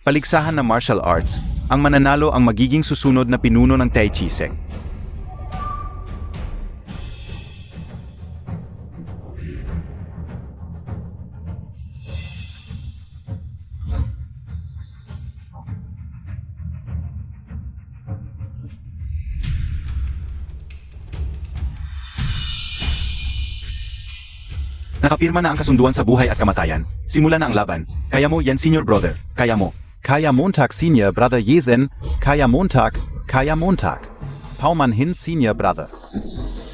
Paligsahan ng martial arts, ang mananalo ang magiging susunod na pinuno ng Tai Chi sect. Nakapirma na ang kasunduan sa buhay at kamatayan. Simula na ang laban. Kaya mo yan, senior brother. Kaya mo. Kaya Montag Senior Brother Jesen, Kaya Montag, Kaya Montag. Paumann hin Senior Brother.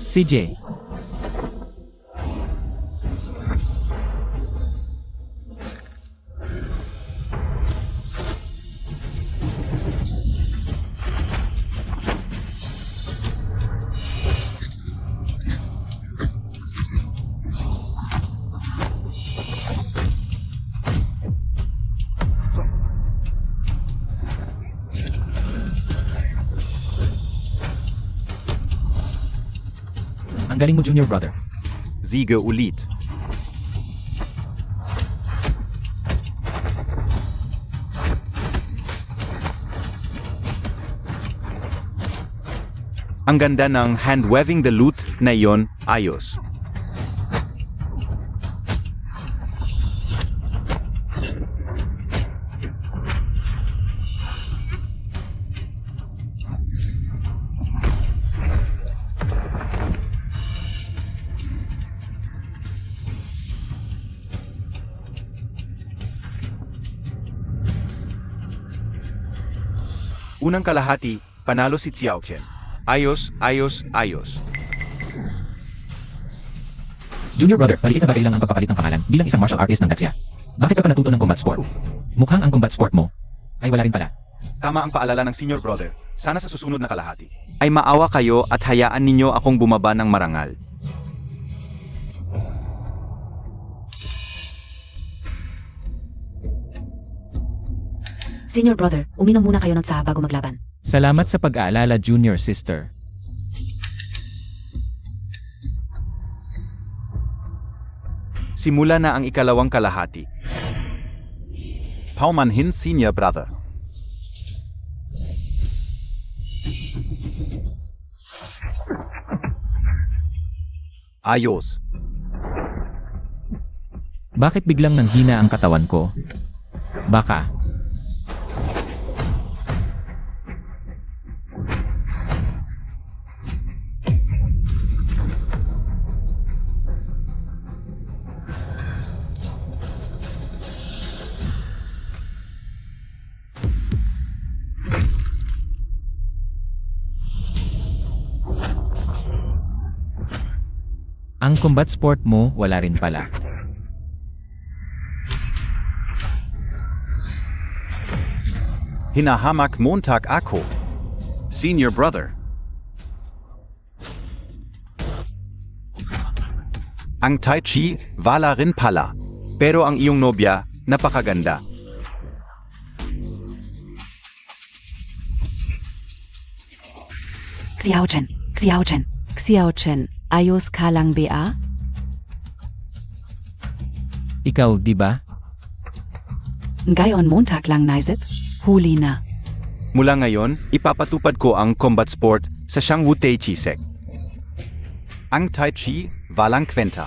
CJ. Ang galing mo, junior brother. Siege ulit. Ang ganda ng hand-waving the loot na iyon, ayos. Unang kalahati, panalo si Xiao Chen. Ayos, ayos, ayos. Junior brother, maliit na bagay lang ang pagpapalit ng pangalan bilang isang martial artist ng Dacia. Bakit ka pa natuto ng combat sport? Mukhang ang combat sport mo ay wala rin pala. Tama ang paalala ng senior brother. Sana sa susunod na kalahati ay maawa kayo at hayaan ninyo akong bumaba ng marangal. Senior brother, uminom muna kayo ng tsaha bago maglaban. Salamat sa pag-aalala, junior sister. Simula na ang ikalawang kalahati. Paumann hin Senior Brother. Ayos. Bakit biglang nanghina ang katawan ko? Baka. Ang combat sport mo, wala rin pala. Hinahamak Montag ako. Senior Brother. Ang Tai Chi, wala rin pala. Pero ang iyong nobya, napakaganda. Xiao Chen, Xiao Chen, Xiao Chen, ayos ka lang ba? Ikaw, di ba? Ngayon Montag lang naisip, huli na. Mula ngayon, ipapatupad ko ang combat sport sa Shangwu Tai Chi sect. Ang Tai Chi, walang kwenta.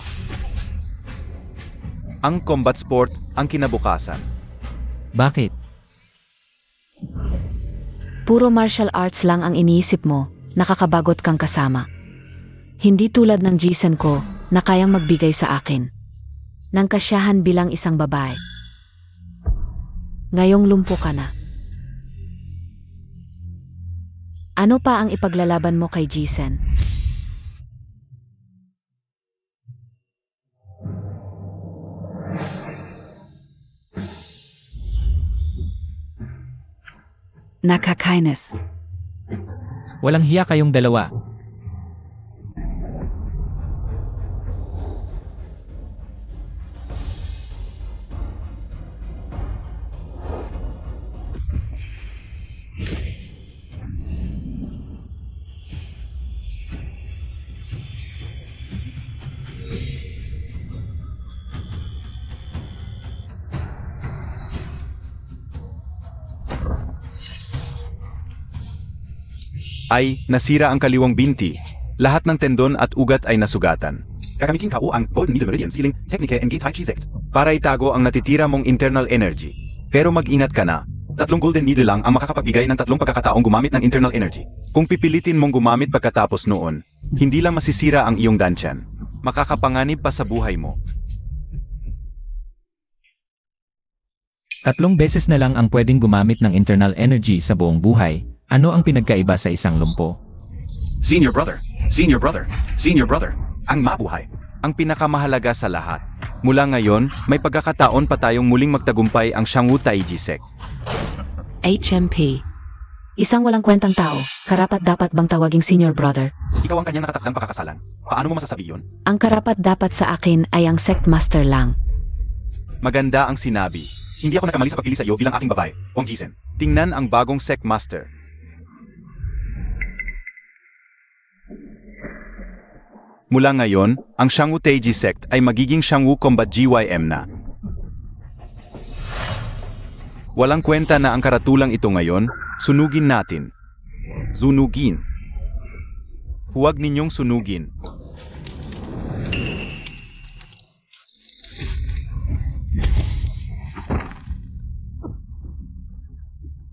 Ang combat sport ang kinabukasan. Bakit? Puro martial arts lang ang iniisip mo, nakakabagot kang kasama. Hindi tulad ng Jisen ko na kayang magbigay sa akin ng kasiyahan bilang isang babae. Ngayong lumpo ka na. Ano pa ang ipaglalaban mo kay Jisen? Nakakainis. Walang hiya kayong dalawa. Ay, nasira ang kaliwang binti. Lahat ng tendon at ugat ay nasugatan. Gagamitin ko ang Golden Needle Meridian Sealing Technique and Tai Chi Sect. Para itago ang natitira mong internal energy. Pero mag-ingat ka na. 3 Golden Needle lang ang makakapagbigay ng 3 pagkakataong gumamit ng internal energy. Kung pipilitin mong gumamit pagkatapos noon, hindi lang masisira ang iyong dansyan. Makakapanganib pa sa buhay mo. 3 beses na lang ang pwedeng gumamit ng internal energy sa buong buhay. Ano ang pinagkaiba sa isang lumpo? Senior brother, senior brother, senior brother, ang mabuhay. Ang pinakamahalaga sa lahat. Mula ngayon, may pagkakataon pa tayong muling magtagumpay ang Xiangwu Taiji Sect. HMP. Isang walang kwentang tao, karapat dapat bang tawaging senior brother? Ikaw ang kanyang nakatakdang pakakasalan. Paano mo masasabi yun? Ang karapat dapat sa akin ay ang sect master lang. Maganda ang sinabi. Hindi ako nagkamali sa pagpili sa iyo bilang aking babae, Wang Jisen. Tingnan ang bagong sect master. Mula ngayon, ang Xiangwu Taiji Sect ay magiging Xiangwu Combat GYM na. Walang kwenta na ang karatulang ito ngayon, sunugin natin. Sunugin. Huwag ninyong sunugin.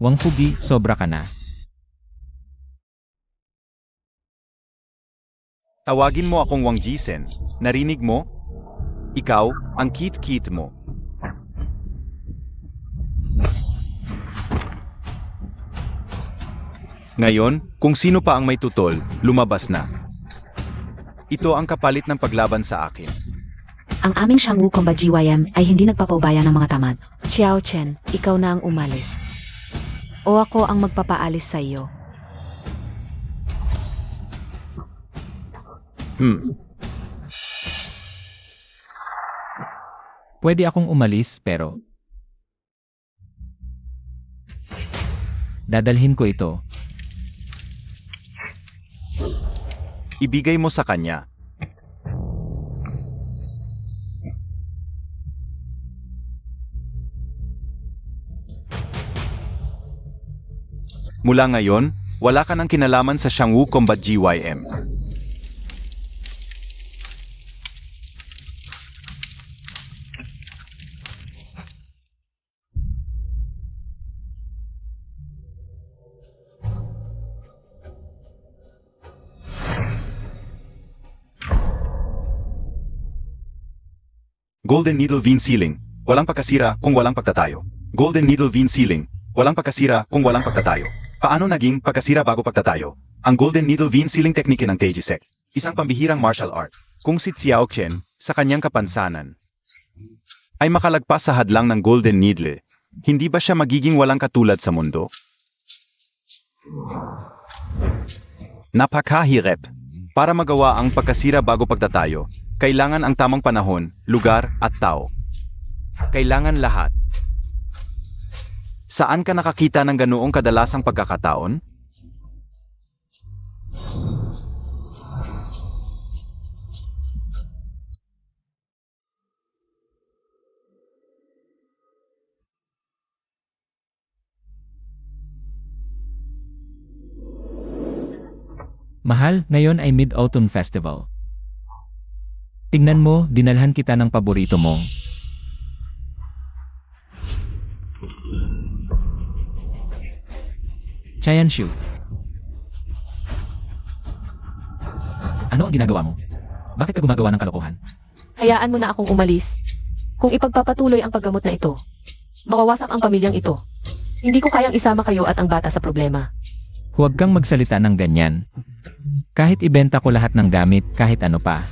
Wang Fugi, sobra ka na. Tawagin mo akong Wang Jisen. Narinig mo? Ikaw, ang kit-kit mo. Ngayon, kung sino pa ang may tutol, lumabas na. Ito ang kapalit ng paglaban sa akin. Ang aming Xiangwu Combat GYM ay hindi nagpapaubaya ng mga tamad. Xiao Chen, ikaw na ang umalis. O ako ang magpapaalis sa iyo. Pwede akong umalis pero dadalhin ko ito. Ibigay mo sa kanya. Mula ngayon, wala ka ng kinalaman sa Xiangwu Combat GYM. Golden Needle Vein Sealing. Walang pagkasira kung walang pagtatayo. Golden Needle Vein Sealing. Walang pagkasira kung walang pagtatayo. Paano naging pagkasira bago pagtatayo? Ang Golden Needle Vein Sealing technique ng Taiji Sect. Isang pambihirang martial art. Kung si Xiao Chen, sa kanyang kapansanan, ay makalagpas sa hadlang ng Golden Needle, hindi ba siya magiging walang katulad sa mundo? Napakahirap. Para magawa ang pagkasira bago pagtatayo, kailangan ang tamang panahon, lugar, at tao. Kailangan lahat. Saan ka nakakita ng ganoong kadalasang pagkakataon? Mahal, ngayon ay Mid-Autumn Festival. Tingnan mo, dinalhan kita ng paborito mong Chayanshu. Ano ang ginagawa mo? Bakit ka gumagawa ng kalokohan? Hayaan mo na akong umalis. Kung ipagpapatuloy ang paggamot na ito, mawawasak ang pamilyang ito. Hindi ko kayang isama kayo at ang bata sa problema. Huwag kang magsalita ng ganyan. Kahit ibenta ko lahat ng gamit, kahit ano pa.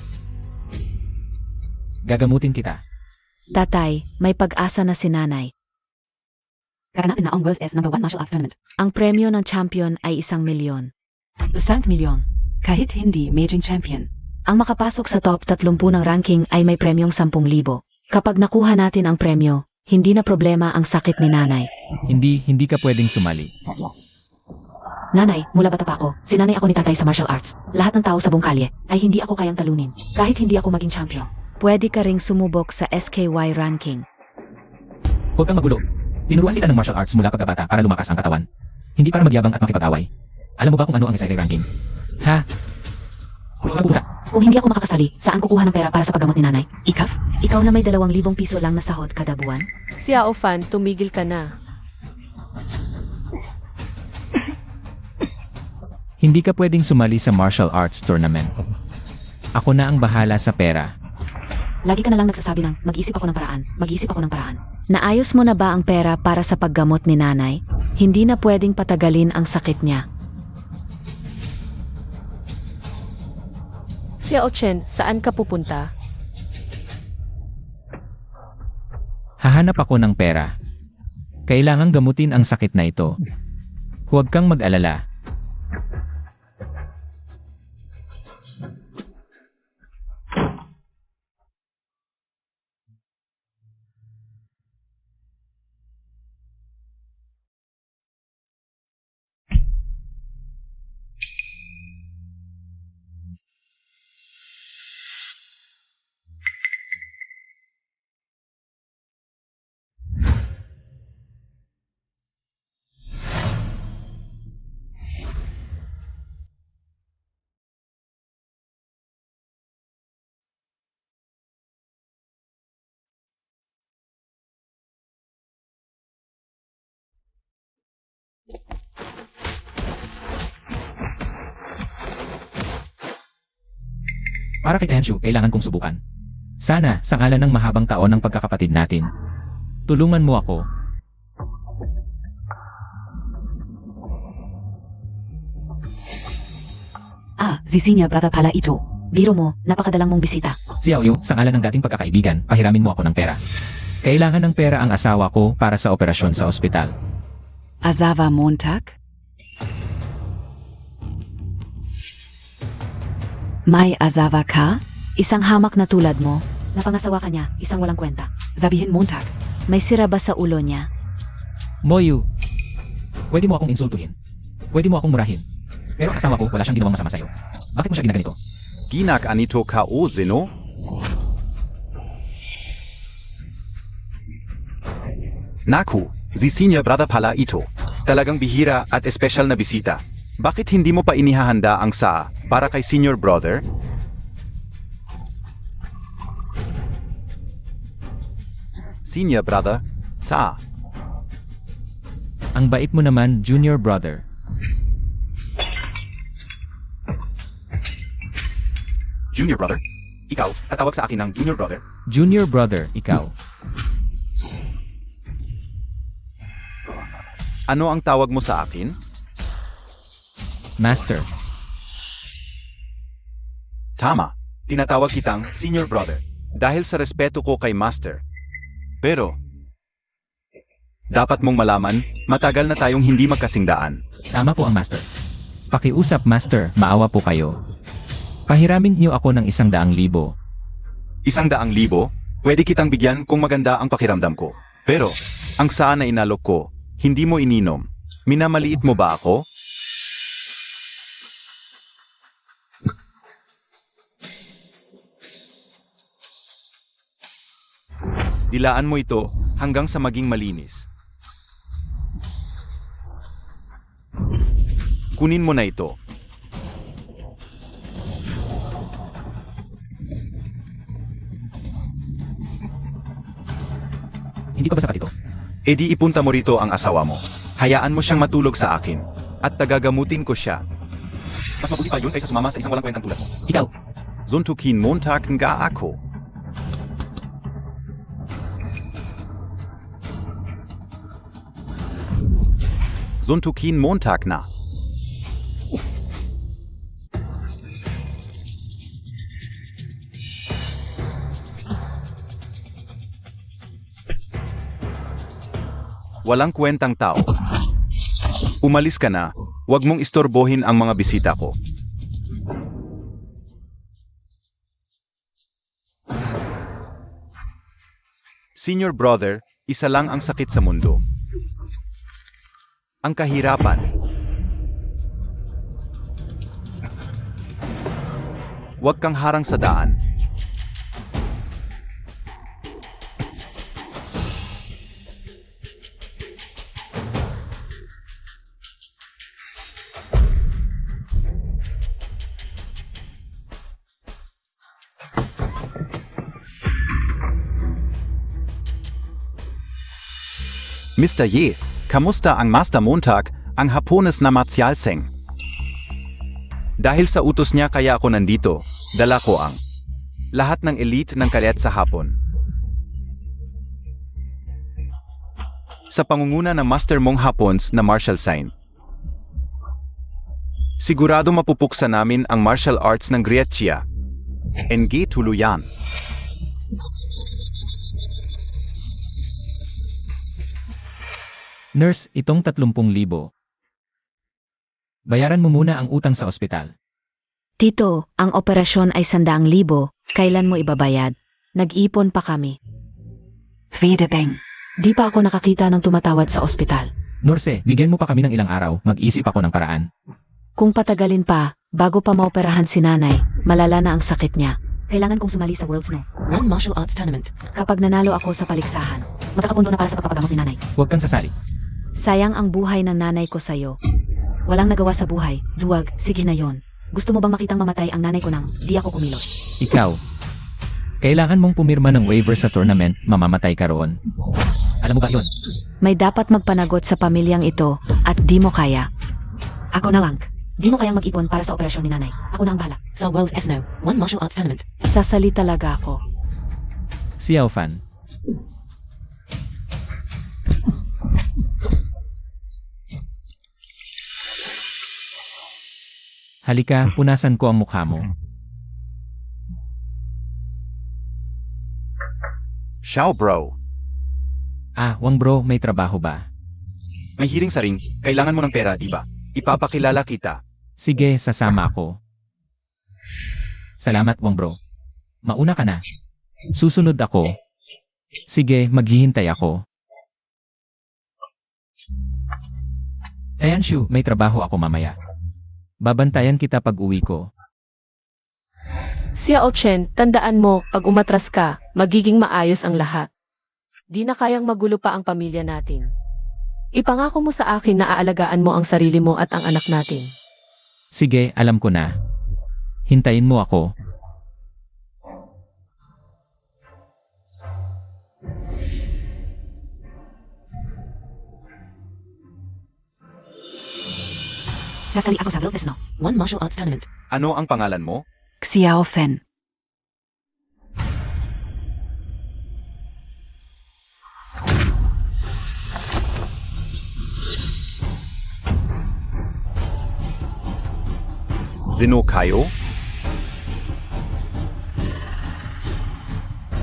Gagamutin kita. Tatay, may pag-asa na si nanay. Gaganapin na ang World S No. 1 Martial Arts Tournament. Ang premyo ng champion ay 1,000,000. 1,000,000. Kahit hindi maging champion. Ang makapasok sa top 30 ng ranking ay may premyong 10,000. Kapag nakuha natin ang premyo, hindi na problema ang sakit ni nanay. Hindi ka pwedeng sumali. Nanay, mula bata pa ako, sinanay ako ni tatay sa martial arts. Lahat ng tao sa buong kalye ay hindi ako kayang talunin, kahit hindi ako maging champion. Pwede ka ring sumubok sa SKY ranking. Huwag kang magulo. Tinuruan kita ng martial arts mula pagkabata para lumakas ang katawan. Hindi para magyabang at makipag-away. Alam mo ba kung ano ang SIA ranking? Ha? Pupunta. Kung hindi ako makakasali, saan kukuha ng pera para sa paggamot ni nanay? Ikaf? Ikaw na may 2,000 piso lang na sahod kada buwan? Xiao Fan, tumigil ka na. Hindi ka pwedeng sumali sa martial arts tournament. Ako na ang bahala sa pera. Lagi ka na lang nagsasabi ng, mag-isip ako ng paraan, mag-isip ako ng paraan. Naayos mo na ba ang pera para sa paggamot ni nanay? Hindi na pwedeng patagalin ang sakit niya. Xiao Chen, saan ka pupunta? Hahanap ako ng pera. Kailangang gamutin ang sakit na ito. Huwag kang mag-alala. Para kay Tenshu, kailangan kong subukan. Sana, sa ngalan ng mahabang taon ng pagkakapatid natin. Tulungan mo ako. Zisinya brata pala ito. Biro mo, napakadalang mong bisita. Xiao Yu, sa ngalan ng dating pagkakaibigan, pahiramin mo ako ng pera. Kailangan ng pera ang asawa ko para sa operasyon sa ospital. Azava Montag? May Azava ka? Isang hamak na tulad mo. Napangasawa ka niya, isang walang kwenta. Sabihin Montag. May sira ba sa ulo niya? Moyu, pwede mo akong insultuhin. Pwede mo akong murahin. Pero ang asawa ko, wala siyang ginawang masama sa'yo. Bakit mo siya ginaganito? Ginak anito ka o zeno? Naku, Zisinya brother pala ito. Talagang bihira at espesyal na bisita. Bakit hindi mo pa inihahanda ang saa para kay senior brother? Senior brother, saa. Ang bait mo naman, junior brother. Junior brother? Ikaw, tatawag sa akin ng junior brother? Junior brother, ikaw. Ano ang tawag mo sa akin? Master. Tama. Tinatawag kitang senior brother. Dahil sa respeto ko kay Master. Pero, dapat mong malaman, matagal na tayong hindi magkasingdaan. Tama po ang master. Pakiusap, master, maawa po kayo. Pahiramin niyo ako ng 100,000. 100,000? Pwede kitang bigyan kung maganda ang pakiramdam ko. Pero, ang saa na inalok ko, hindi mo ininom. Minamaliit mo ba ako? Dilaan mo ito hanggang sa maging malinis. Kunin mo na ito. Hindi pa ba sapat ito? E di ipunta mo rito ang asawa mo. Hayaan mo siyang matulog sa akin. At tagagamutin ko siya. Mas mabuti pa yun kaysa sumama sa isang walang kwentang tulad mo. Ikaw. Suntukin Montag nga ako. Suntukin Montag na. Walang kwentang tao. Umalis ka na. Huwag mong istorbohin ang mga bisita ko. Senior brother, isa lang ang sakit sa mundo. Ang kahirapan. Huwag kang harang sa daan. Mr. Ye, kamusta ang Master Montag, ang Hapones na Martialseng? Dahil sa utos niya kaya ako nandito, dala ko ang lahat ng elite ng kalyat sa Hapon. Sa pangunguna ng Master mong Hapons na martial sign. Sigurado mapupuksa namin ang martial arts ng Grietchia. NG tuluyan. Nurse, itong 30,000. Bayaran mo muna ang utang sa ospital. Tito, ang operasyon ay 100,000. Kailan mo ibabayad? Nag-ipon pa kami. Fidebeng. Di pa ako nakakita ng tumatawad sa ospital. Nurse, bigyan mo pa kami ng ilang araw, mag-isip ako ng paraan. Kung patagalin pa, bago pa maoperahan si nanay, malala na ang sakit niya. Kailangan kong sumali sa World's No. One Martial Arts Tournament. Kapag nanalo ako sa paligsahan, magkakapundo na para sa pagpapagamot ni nanay. Huwag kang sasali. Sayang ang buhay ng nanay ko sa'yo. Walang nagawa sa buhay, duwag, sige na yon. Gusto mo bang makitang mamatay ang nanay ko nang di ako kumilos? Ikaw. Kailangan mong pumirma ng waiver sa tournament, mamamatay ka roon. Alam mo ba yun? May dapat magpanagot sa pamilyang ito at di mo kaya. Ako na lang. Di mo kayang mag-ipon para sa operasyon ni nanay. Ako na ang bahala. Sa World's No. One Martial Arts Tournament. Sasali talaga ako. Si Fan. Halika, punasan ko ang mukha mo. Ciao bro. Wang bro, may trabaho ba? May hiring sa ring, kailangan mo ng pera, di ba? Ipapakilala kita. Sige, sasama ako. Salamat, Wang bro. Mauna ka na. Susunod ako. Sige, maghihintay ako. Tayanshu, may trabaho ako mamaya. Babantayan kita pag uwi ko. Xiao Chen, tandaan mo, pag umatras ka, magiging maayos ang lahat. Di na kayang magulo pa ang pamilya natin. Ipangako mo sa akin na aalagaan mo ang sarili mo at ang anak natin. Sige, alam ko na. Hintayin mo ako. Sasali ako sa World's No. One Martial Arts Tournament. Ano ang pangalan mo? Xiao Fen. Zeno kayo?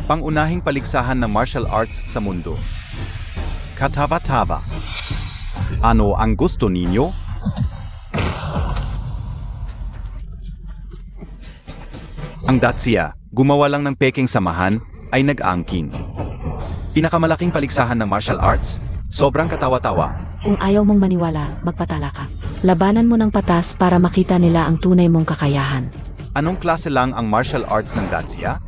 Pangunahing paligsahan ng martial arts sa mundo. Katava-tava. Ano ang gusto ninyo? Ang Dacia, gumawa lang ng peking samahan, ay nag-angking. Pinakamalaking paligsahan ng martial arts. Sobrang katawa-tawa. Kung ayaw mong maniwala, magpatala ka. Labanan mo ng patas para makita nila ang tunay mong kakayahan. Anong klase lang ang martial arts ng Dacia?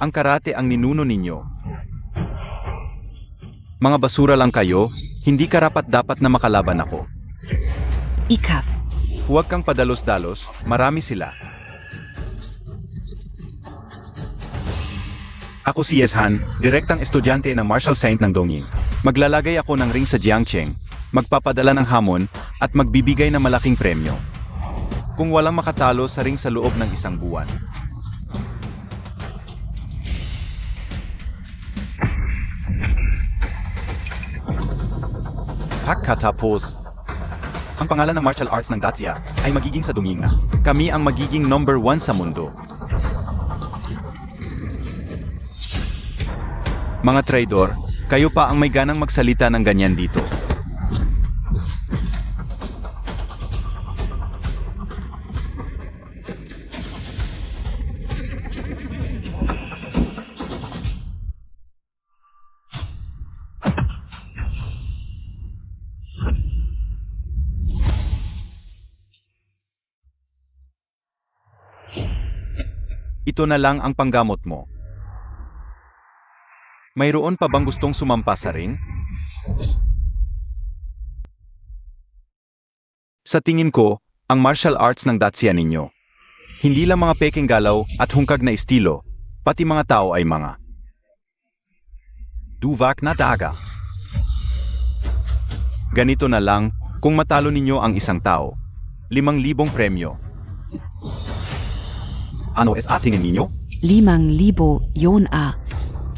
Ang karate ang ninuno ninyo. Mga basura lang kayo, hindi karapat-dapat na makalaban ako. Ikaf. Huwag kang padalos-dalos, marami sila. Ako si Yeshan, direktang estudyante ng martial science ng Dongying. Maglalagay ako ng ring sa Jiangcheng, magpapadala ng hamon, at magbibigay ng malaking premyo. Kung walang makatalo sa ring sa loob ng isang buwan. Pagkatapos, Ang pangalan ng martial arts ng Dacia ay magiging sa Dongying na. Kami ang magiging number 1 sa mundo. Mga traidor, kayo pa ang may ganang magsalita ng ganyan dito. Ito na lang ang panggamot mo. Mayroon pa bang gustong sumampa sa ring? Sa tingin ko, ang martial arts ng Dacia ninyo. Hindi lang mga peking galaw at hungkag na estilo, pati mga tao ay mga Duvak na daga. Ganito na lang, kung matalo ninyo ang isang tao. 5,000 premyo. Ano es tingin ninyo? 5,000 yun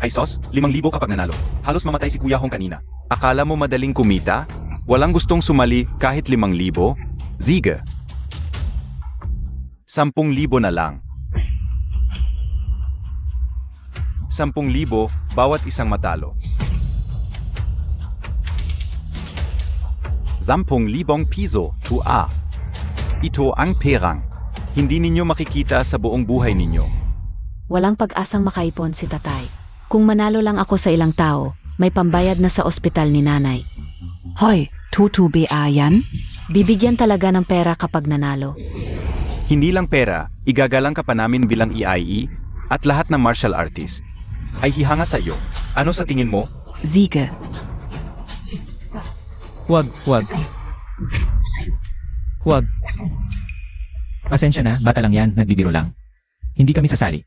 Ay sos, 5,000 kapag nanalo. Halos mamatay si Kuya Hong kanina. Akala mo madaling kumita? Walang gustong sumali kahit 5,000? Sige. 10,000 na lang. 10,000 bawat isang matalo. 10,000 piso, tua. Ito ang perang. Hindi ninyo makikita sa buong buhay ninyo. Walang pag-asang makaipon si tatay. Kung manalo lang ako sa ilang tao, may pambayad na sa ospital ni nanay. Hoy, tutubi yan? Bibigyan talaga ng pera kapag nanalo. Hindi lang pera, igagalang ka pa namin bilang EIE at lahat ng martial artist Ay hihanga sa iyo. Ano sa tingin mo? Sige. Huwag. Pasensya na, bata lang yan, nagbibiro lang. Hindi kami sasali.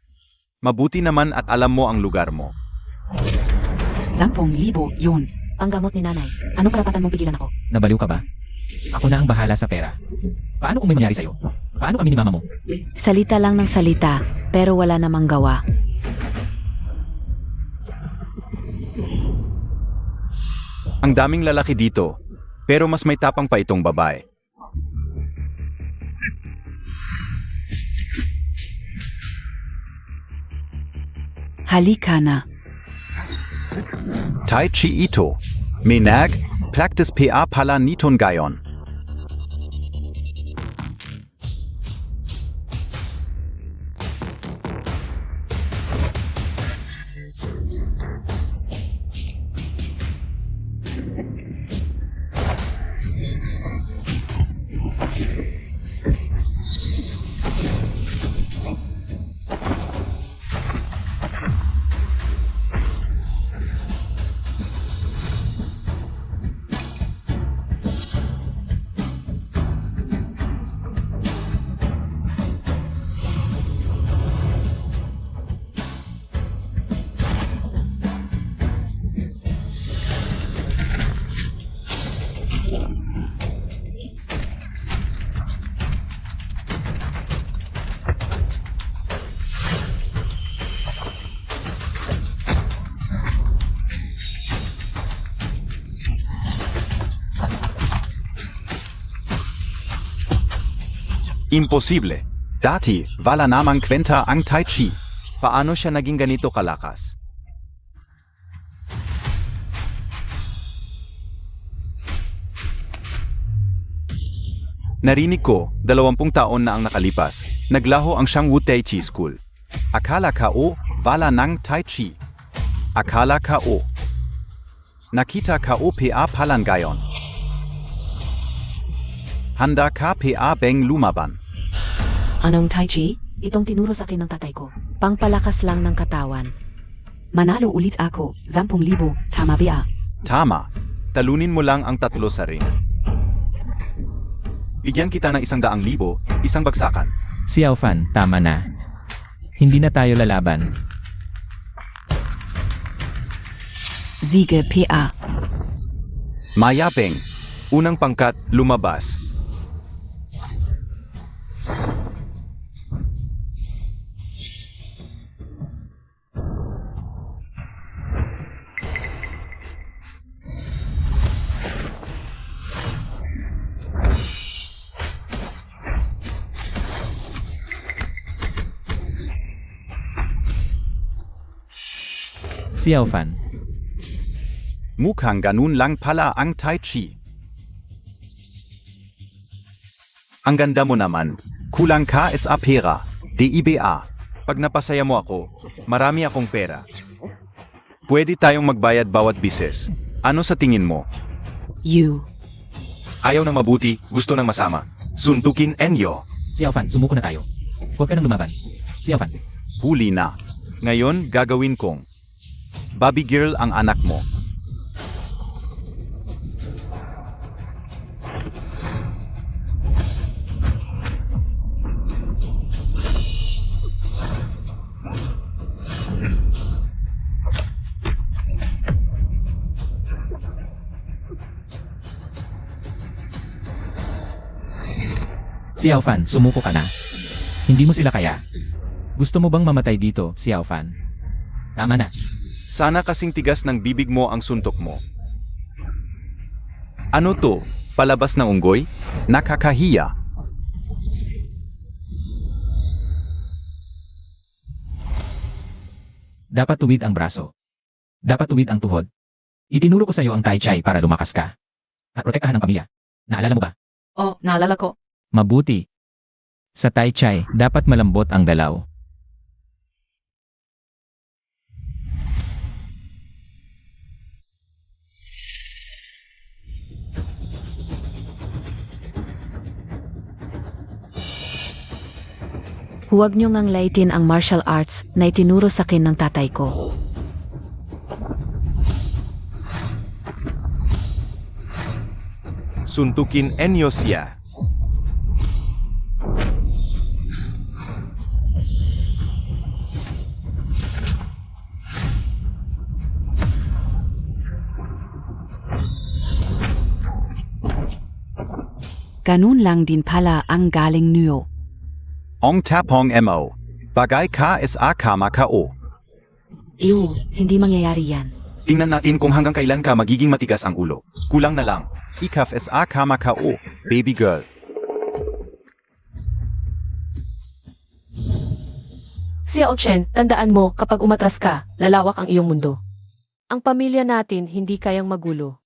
Mabuti naman at alam mo ang lugar mo. 10,000 yun. Ang gamot ni nanay. Anong karapatan mong pigilan ako? Nabaliw ka ba? Ako na ang bahala sa pera. Paano kung may mangyari sa'yo? Paano kami ni mama mo? Salita lang ng salita, pero wala namang gawa. Ang daming lalaki dito, pero mas may tapang pa itong babae. Halika na. Tai Chi ito. Menag, practice PA pala niton gayon. Imposible. Dati, wala namang kwenta ang Tai Chi. Paano siya naging ganito kalakas? Narinig ko, 20 taon na ang nakalipas, naglaho ang Shangwu Tai Chi School. Akala ka wala nang Tai Chi. Akala ka nakita ka PA palan gayon. Handa ka PA beng lumaban. Anong Tai Chi? Itong tinuro sa akin ng tatay ko. Pangpalakas lang ng katawan. Manalo ulit ako. 10,000. Tama ba? Tama. Talunin mo lang ang 3 sa ring. Bigyan kita ng 100,000, isang bagsakan. Xiao Fan, tama na. Hindi na tayo lalaban. Sige PA. Maya Beng. Unang pangkat, lumabas. Xiao Fan. Mukhang ganun lang pala ang Tai Chi. Ang ganda mo naman. Kulang ka sa pera. DIBA. Pag napasaya mo ako, marami akong pera. Pwede tayong magbayad bawat bises. Ano sa tingin mo? You. Ayaw ng mabuti, gusto ng masama. Suntukin Enyo. Xiao Fan, sumuko na tayo. Huwag ka nang lumaban. Xiao Fan. Huli na. Ngayon, gagawin kong Bobby Girl ang anak mo. Xiao Fan, sumuko ka na. Hindi mo sila kaya. Gusto mo bang mamatay dito, Xiao Fan? Tama na. Sana kasing tigas ng bibig mo ang suntok mo. Ano to? Palabas ng unggoy? Nakakahiya. Dapat tuwid ang braso. Dapat tuwid ang tuhod. Itinuro ko sa iyo ang Tai Chi para lumakas ka. At protektahan ang pamilya. Naalala mo ba? Oh, naalala ko. Mabuti. Sa Tai Chi, dapat malambot ang galaw. Huwag niyo ngang laitin ang martial arts na itinuro sa akin ng tatay ko. Suntukin enyo siya. Ganun lang din pala ang galing niyo. Ong tapong mo. Bagay ka sa kama kao. Ew, hindi mangyayari yan. Tingnan natin kung hanggang kailan ka magiging matigas ang ulo. Kulang na lang. Ikaf sa kama kao, baby girl. Xiao Chen, tandaan mo, kapag umatras ka, lalawak ang iyong mundo. Ang pamilya natin hindi kayang magulo.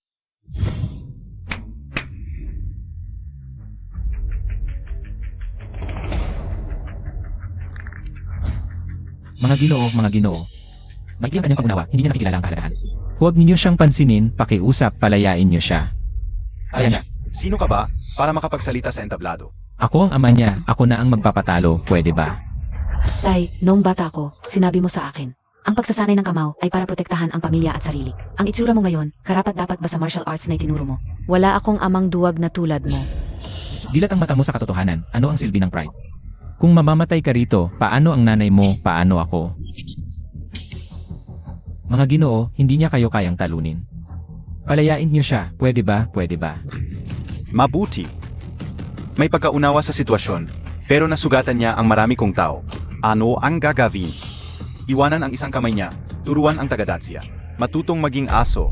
Mga ginoo. May kanyang pangunawa, hindi niya nakikilala ang kahalagahan. Huwag ninyo siyang pansinin, pakiusap, palayain niyo siya. Ayan siya. Sino ka ba para makapagsalita sa entablado? Ako ang ama niya, ako na ang magpapatalo, pwede ba? Tay, noong bata ko, sinabi mo sa akin, ang pagsasanay ng kamao ay para protektahan ang pamilya at sarili. Ang itsura mo ngayon, karapat-dapat ba sa martial arts na itinuro mo? Wala akong amang duwag na tulad mo. Dilat ang mata mo sa katotohanan, ano ang silbi ng pride? Kung mamamatay ka rito, paano ang nanay mo, paano ako? Mga ginoo, hindi niya kayo kayang talunin. Palayain niyo siya, pwede ba, pwede ba? Mabuti. May pagkaunawa sa sitwasyon, pero nasugatan niya ang marami kong tao. Ano ang gagawin? Iwanan ang isang kamay niya, turuan ang tagadatsya. Matutong maging aso.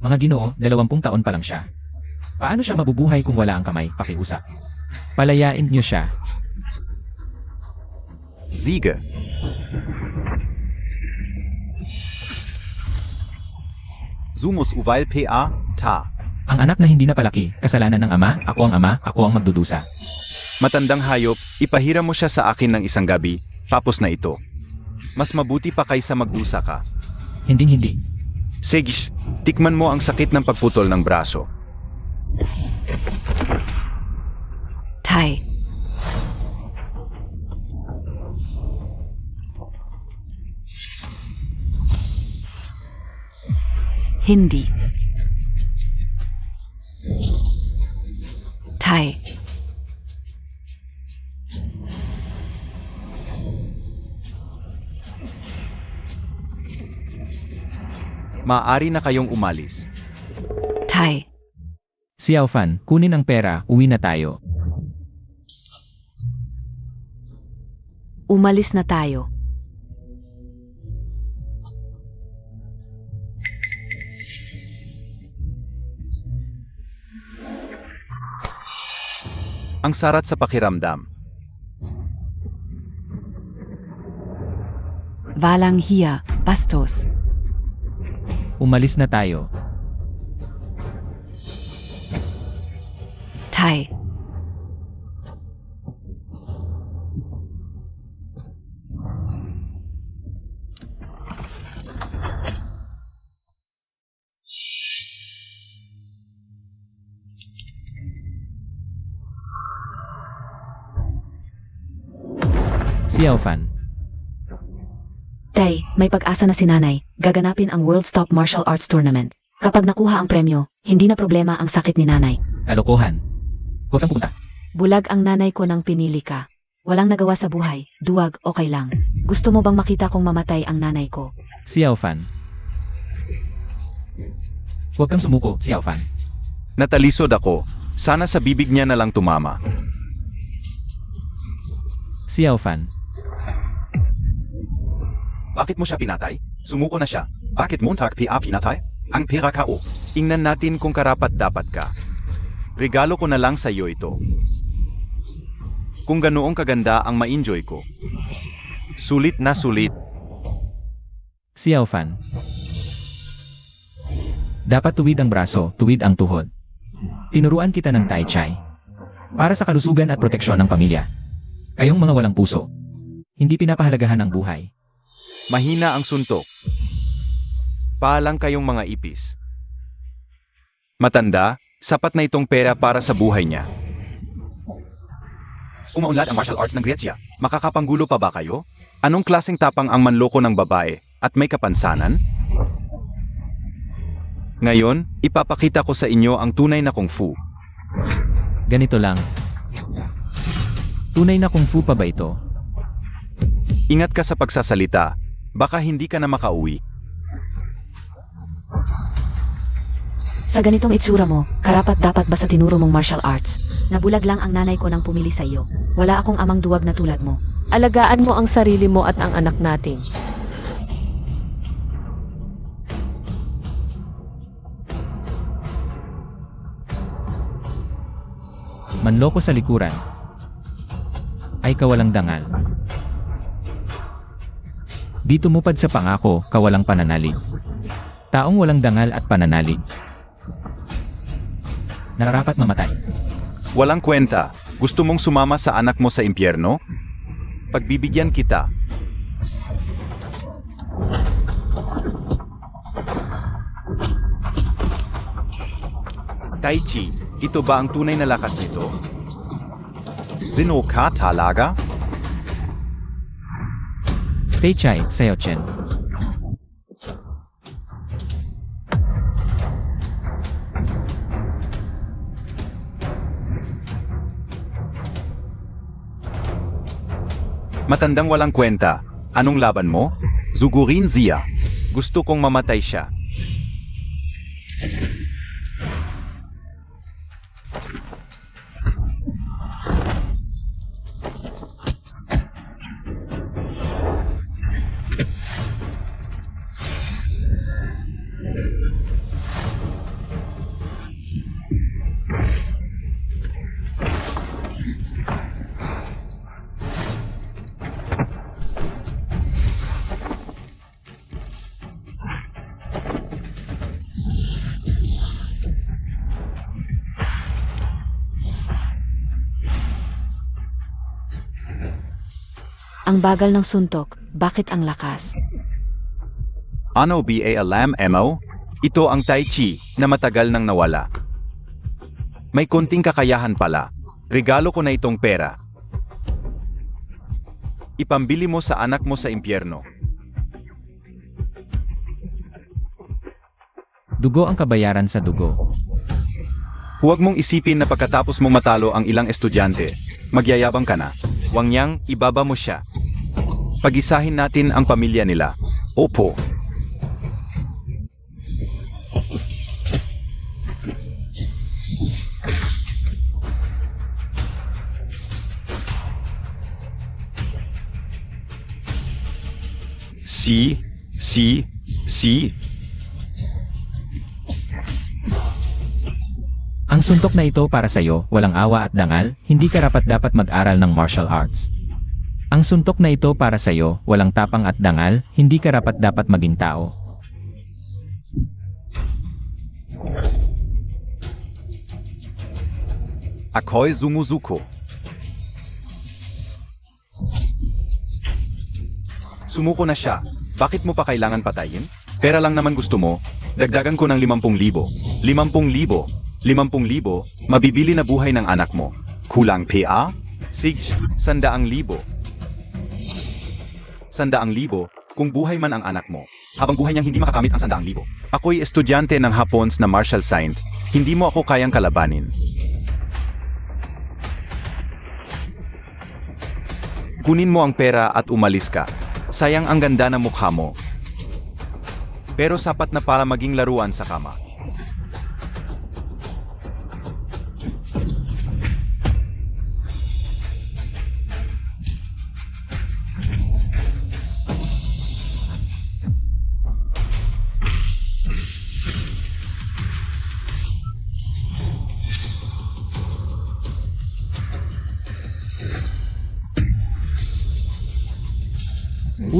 Mga ginoo, 20 taon pa lang siya. Paano siya mabubuhay kung wala ang kamay, pakiusap? Palayain niyo siya. Siege. Sumus uval pa, ta. Ang anak na hindi napalaki, kasalanan ng ama, ako ang magdudusa. Matandang hayop, ipahiram mo siya sa akin ng isang gabi, tapos na ito. Mas mabuti pa kaysa magdusa ka. Hindi. Sige, tikman mo ang sakit ng pagputol ng braso. Tay. Hindi. Tay. Maaari na kayong umalis. Tay. Xiao Fan, kunin ang pera, uwi na tayo. Umalis na tayo. Ang sarat sa pakiramdam. Walang hiya, bastos. Umalis na tayo. Tay. Xiao Fan, Tay, may pag-asa na si nanay. Gaganapin ang World's Top Martial Arts Tournament. Kapag nakuha ang premyo, hindi na problema ang sakit ni nanay. kalokohan. Huwag kang pupunta. Bulag ang nanay ko nang pinili ka. Walang nagawa sa buhay, duwag, okay lang. Gusto mo bang makita kong mamatay ang nanay ko? Xiao Fan. Huwag kang sumuko, Xiao Fan. Natalisod ako. Sana sa bibig niya na lang tumama. Xiao Fan. Bakit mo siya pinatay? Sumuko na siya. Bakit mo pinatay? Ang pera ka o. Ingnan natin kung karapat-dapat ka. Regalo ko na lang sa iyo ito. Kung ganoong kaganda ang ma-enjoy ko. Sulit na sulit. Xiao Fan. Dapat tuwid ang braso, tuwid ang tuhod. Tinuruan kita ng Tai Chi. Para sa kalusugan at proteksyon ng pamilya. Kayong mga walang puso. Hindi pinapahalagahan ang buhay. Mahina ang suntok. Paalang kayong mga ipis. Matanda, sapat na itong pera para sa buhay niya. Umaunlad ang martial arts ng Greccia. Makakapanggulo pa ba kayo? Anong klaseng tapang ang manloko ng babae at may kapansanan? Ngayon, ipapakita ko sa inyo ang tunay na kung fu. Ganito lang. Tunay na kung fu pa ba ito? Ingat ka sa pagsasalita. Baka hindi ka na makauwi. Sa ganitong itsura mo, karapat-dapat ba sa tinuro mong martial arts? Nabulag lang ang nanay ko nang pumili sa iyo. Wala akong amang duwag na tulad mo. Alagaan mo ang sarili mo at ang anak natin. Manloko sa likuran. Ay kawalang dangal. Di tumupad sa pangako, kawalang pananalig. Taong walang dangal at pananalig. Nararapat mamatay. Walang kwenta. Gusto mong sumama sa anak mo sa impyerno? Pagbibigyan kita. Tai Chi, ito ba ang tunay na lakas nito? Sino ka talaga? Tai Chi, Xiao Chen. Matandang walang kwenta. Anong laban mo? Zugurin Zia. Gusto kong mamatay siya. Ang bagal ng suntok, bakit ang lakas? Ano ba alam mo? Ito ang Tai Chi na matagal nang nawala. May konting kakayahan pala. Regalo ko na itong pera. Ipambili mo sa anak mo sa impyerno. Dugo ang kabayaran sa dugo. Huwag mong isipin na pagkatapos mong matalo ang ilang estudyante, magyayabang ka na. Wang yang, ibaba mo siya. Pagisahin natin ang pamilya nila. Opo. Si. Ang suntok na ito para sa iyo, walang awa at dangal, hindi karapat-dapat mag-aral ng martial arts. Ang suntok na ito para sa iyo, walang tapang at dangal, hindi karapat-dapat maging tao. Ako'y sumusuko. Sumuko na siya. Bakit mo pa kailangan patayin? Pera lang naman gusto mo. Dagdagan ko ng 50,000. 50,000. 50,000, mabibili na buhay ng anak mo. Kulang PA? Sig, 100,000. 100,000, kung buhay man ang anak mo. Habang buhay niyang hindi makakamit ang 100,000. Ako'y estudyante ng Hapons na martial science. Hindi mo ako kayang kalabanin. Kunin mo ang pera at umalis ka. Sayang ang ganda ng mukha mo. Pero sapat na para maging laruan sa kama.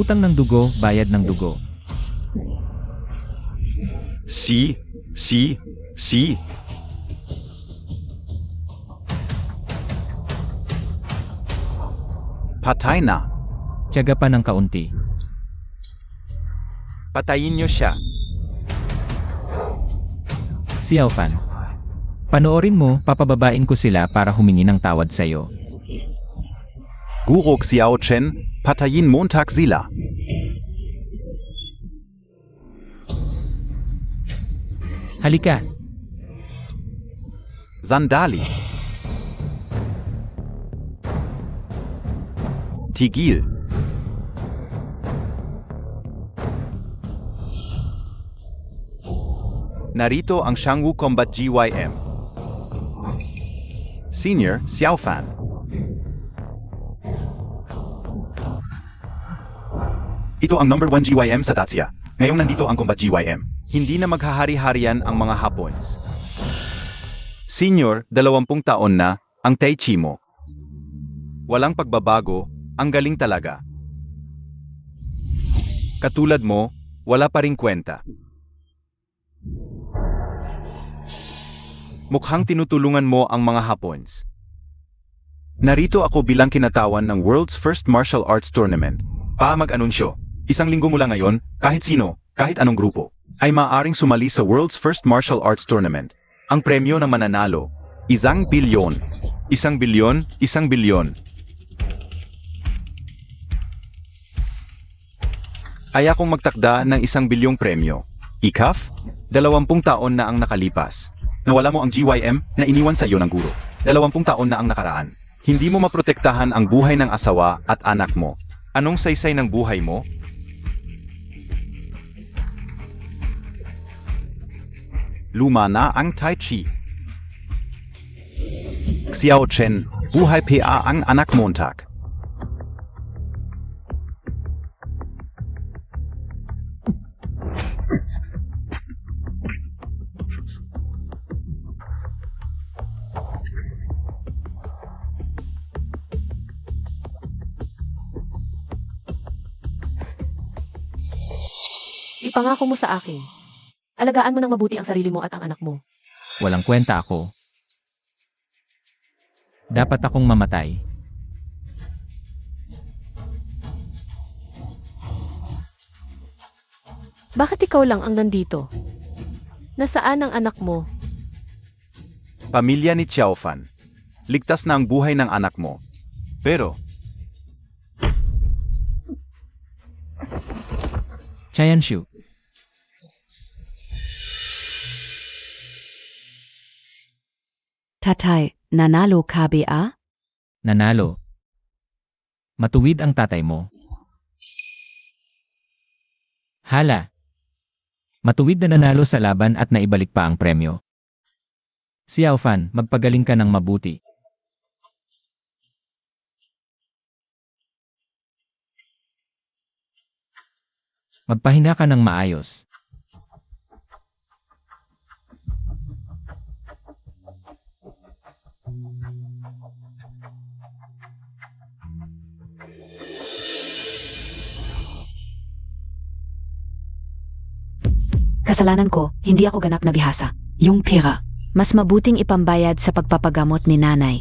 Utang ng dugo, bayad ng dugo. Si. Patay na. Tiyaga pa ng kaunti. Patayin niyo siya. Xiao Fan. Panoorin mo, papababain ko sila para humingi ng tawad sa'yo. Guru Xiao Chen, patayin Montag sila. Halika, Sandali. Tigil. Narito ang Shangwu Combat GYM. Senior, Xiao Fan. Ito ang number 1 GYM sa Tatsia. Ngayong nandito ang Combat GYM. Hindi na maghahari-harian ang mga Hapons. Senior, 20 taon na, ang Tai Chi mo. Walang pagbabago, ang galing talaga. Katulad mo, wala pa ring kwenta. Mukhang tinutulungan mo ang mga Hapons. Narito ako bilang kinatawan ng World's First Martial Arts Tournament. Mag-anunsyo. Isang linggo mula ngayon, kahit sino, kahit anong grupo, ay maaaring sumali sa World's First Martial Arts Tournament. Ang premyo na mananalo, 1 bilyon. 1 bilyon, 1 bilyon. Ay akong magtakda ng 1 bilyong premyo. Ikaf, 20 taon na ang nakalipas. Nawala mo ang GYM na iniwan sa iyo ng guro. 20 taon na ang nakaraan. Hindi mo maprotektahan ang buhay ng asawa at anak mo. Anong saysay ng buhay mo? Luma na ang Tai Chi. Xiao Chen, buhay PA ang anak Montag. Ipangako mo sa akin. Alagaan mo ng mabuti ang sarili mo at ang anak mo. Walang kwenta ako. Dapat akong mamatay. Bakit ikaw lang ang nandito? Nasaan ang anak mo? Pamilya ni Xiao Fan. Ligtas na ang buhay ng anak mo. Pero, Chayanshu. Tatay, nanalo ka ba? Nanalo. Matuwid ang tatay mo. Hala. Matuwid na nanalo sa laban at naibalik pa ang premyo. Xiao Fan, magpagaling ka ng mabuti. Magpahinga ka ng maayos. Kasalanan ko, hindi ako ganap na bihasa. Yung pera. Mas mabuting ipambayad sa pagpapagamot ni nanay.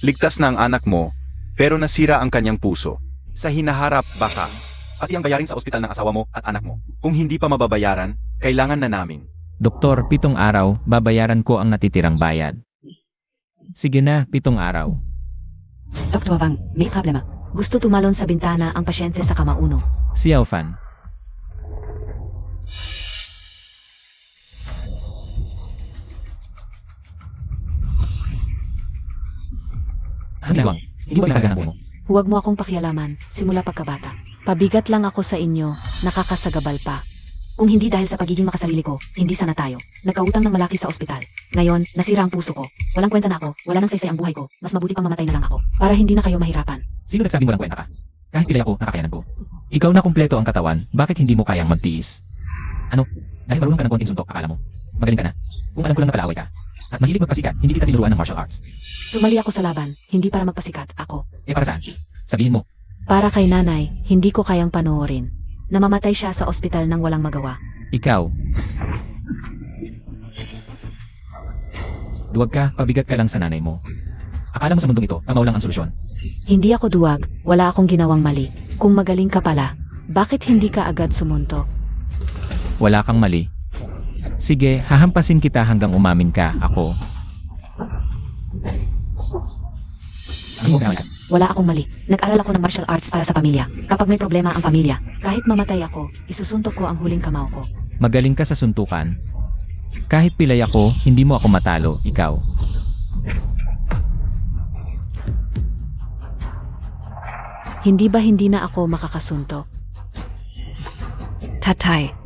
ligtas na ang anak mo, pero nasira ang kanyang puso. Sa hinaharap, baka. Pati ang bayarin sa ospital ng asawa mo at anak mo. Kung hindi pa mababayaran, kailangan na namin. Doktor, 7 araw, babayaran ko ang natitirang bayad. Sige na, 7 araw. Dr. Wang, may problema. Gusto tumalon sa bintana ang pasyente sa kama 1. Xiao Fan. Wang, hindi ba naghahanap mo? Huwag mo akong pakialaman, simula pagkabata. Pabigat lang ako sa inyo, nakakasagabal pa. Kung hindi dahil sa pagiging makasarili ko, hindi sana tayo. Nagkautang ng malaki sa ospital. Ngayon, nasira ang puso ko. Walang kwenta na ako, wala nang saysay ang buhay ko. Mas mabuti pang mamatay na lang ako, para hindi na kayo mahirapan. Sino nagsabing walang kwenta ka? Kahit pilay ako, nakakayanan ko. Ikaw na kumpleto ang katawan, bakit hindi mo kayang magtiis? Ano? Dahil marunong ka ng konting suntok, akala mo. Magaling ka na. Kung alam ko lang na palaaway ka. At mahilig magpasikat, hindi kita tinuruan ng martial arts. Sumali ako sa laban, hindi para magpasikat ako. Para saan? Sabihin mo. Para kay nanay, hindi ko kayang panoorin. Namamatay siya sa ospital nang walang magawa. Ikaw. Duwag ka, pabigat ka lang sa nanay mo. Akala mo sa mundong ito, tamaw lang ang solusyon. Hindi ako duwag, wala akong ginawang mali. Kung magaling ka pala, bakit hindi ka agad sumuntok? Wala kang mali. Sige, hahampasin kita hanggang umamin ka, ako. Ano mo gawin? Wala akong mali. Nag-aral ako ng martial arts para sa pamilya. Kapag may problema ang pamilya, kahit mamatay ako, isusuntok ko ang huling kamao ko. Magaling ka sa suntukan. Kahit pilay ako, hindi mo ako matalo, ikaw. Hindi na ako makakasuntok? Tatay.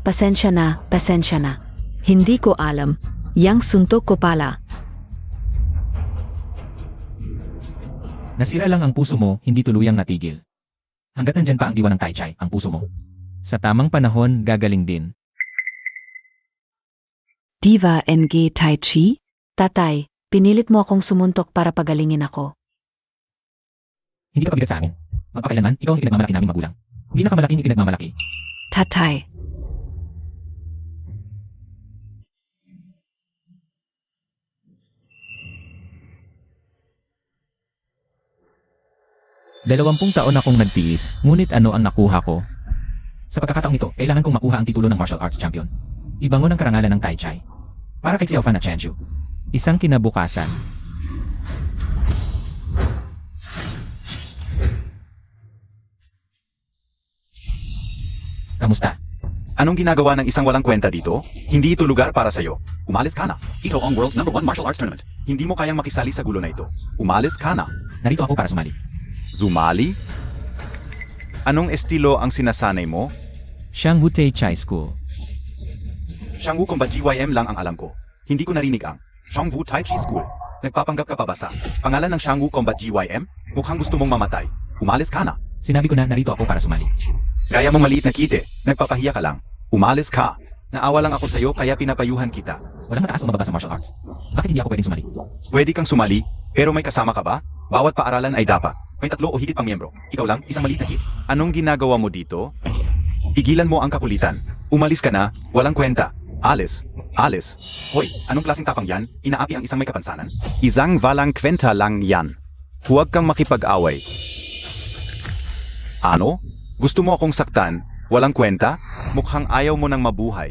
Pasensya na. Hindi ko alam. Yang suntok ko pala. Nasira lang ang puso mo, hindi tuluyang natigil. Hanggat nandyan pa ang diwa ng Tai Chi, ang puso mo. Sa tamang panahon, gagaling din. Diva NG Tai Chi? Tatay, pinilit mo akong sumuntok para pagalingin ako. Hindi ka pabigat sa amin. Magpakailanman, ikaw ang pinagmamalaki naming magulang. Pinakamalaking ipinagmamalaki. Tatay. Dalawampung taon akong nagtiis, ngunit ano ang nakuha ko? Sa pagkakataong ito, kailangan kong makuha ang titulo ng martial arts champion. Ibangon ang karangalan ng Tai Chi. Para kay Xiao Fan at Chen Chu. Isang kinabukasan. Kamusta? Anong ginagawa ng isang walang kwenta dito? Hindi ito lugar para sa'yo. Umalis ka na. Ito ang world's #1 martial arts tournament. Hindi mo kayang makisali sa gulo na ito. Umalis ka na. Narito ako para sumali. Zumali? Anong estilo ang sinasanay mo? Shangwu Tai Chi School. Shangwu Combat GYM lang ang alam ko. Hindi ko narinig ang Shangwu Tai Chi School. Nagpapanggap ka pa ba sa pangalan ng Shangwu Combat GYM? Mukhang gusto mong mamatay. Umalis ka na. Sinabi ko na narito ako para sumali. Kaya mong maliit na kite. Nagpapahiya ka lang. Umalis ka. Naawa lang ako sa'yo kaya pinapayuhan kita. Walang mataas o mababa sa martial arts. Bakit hindi ako pwedeng sumali? Pwede kang sumali, pero may kasama ka ba? Bawat paaralan ay dapat. May 3 o higit pang miyembro. Ikaw lang, isang maliit na kid. Anong ginagawa mo dito? Tigilan mo ang kakulitan. Umalis ka na, walang kwenta. Alis. Hoy, anong klaseng tapang yan? Inaapi ang isang may kapansanan? Isang walang kwenta lang yan. Huwag kang makipag-away. Ano? Gusto mo akong saktan? Walang kwenta? Mukhang ayaw mo nang mabuhay.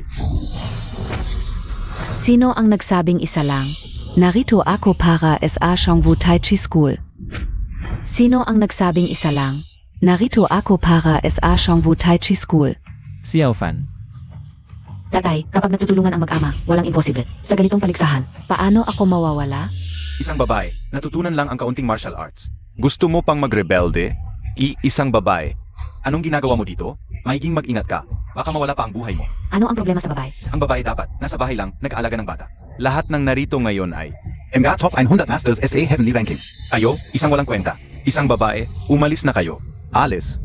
Sino ang nagsabing isa lang? Narito ako para sa Shangwu Tai Chi School. Sino ang nagsabing isa lang? Narito ako para sa Shangwu Tai Chi School. Xiao Fan. Tatay, kapag natutulungan ang mag-ama, walang imposible. Sa ganitong paligsahan, paano ako mawawala? Isang babae, natutunan lang ang kaunting martial arts. Gusto mo pang magrebelde? Isang babae. Anong ginagawa mo dito? Mahiging mag-ingat ka. Baka mawala pa ang buhay mo. Ano ang problema sa babae? Ang babae dapat, nasa bahay lang, nag-aalaga ng bata. Lahat ng narito ngayon ay MGA Top 100 Masters SA Heavenly Ranking. Ayo, isang walang kwenta. Isang babae, umalis na kayo. Alis.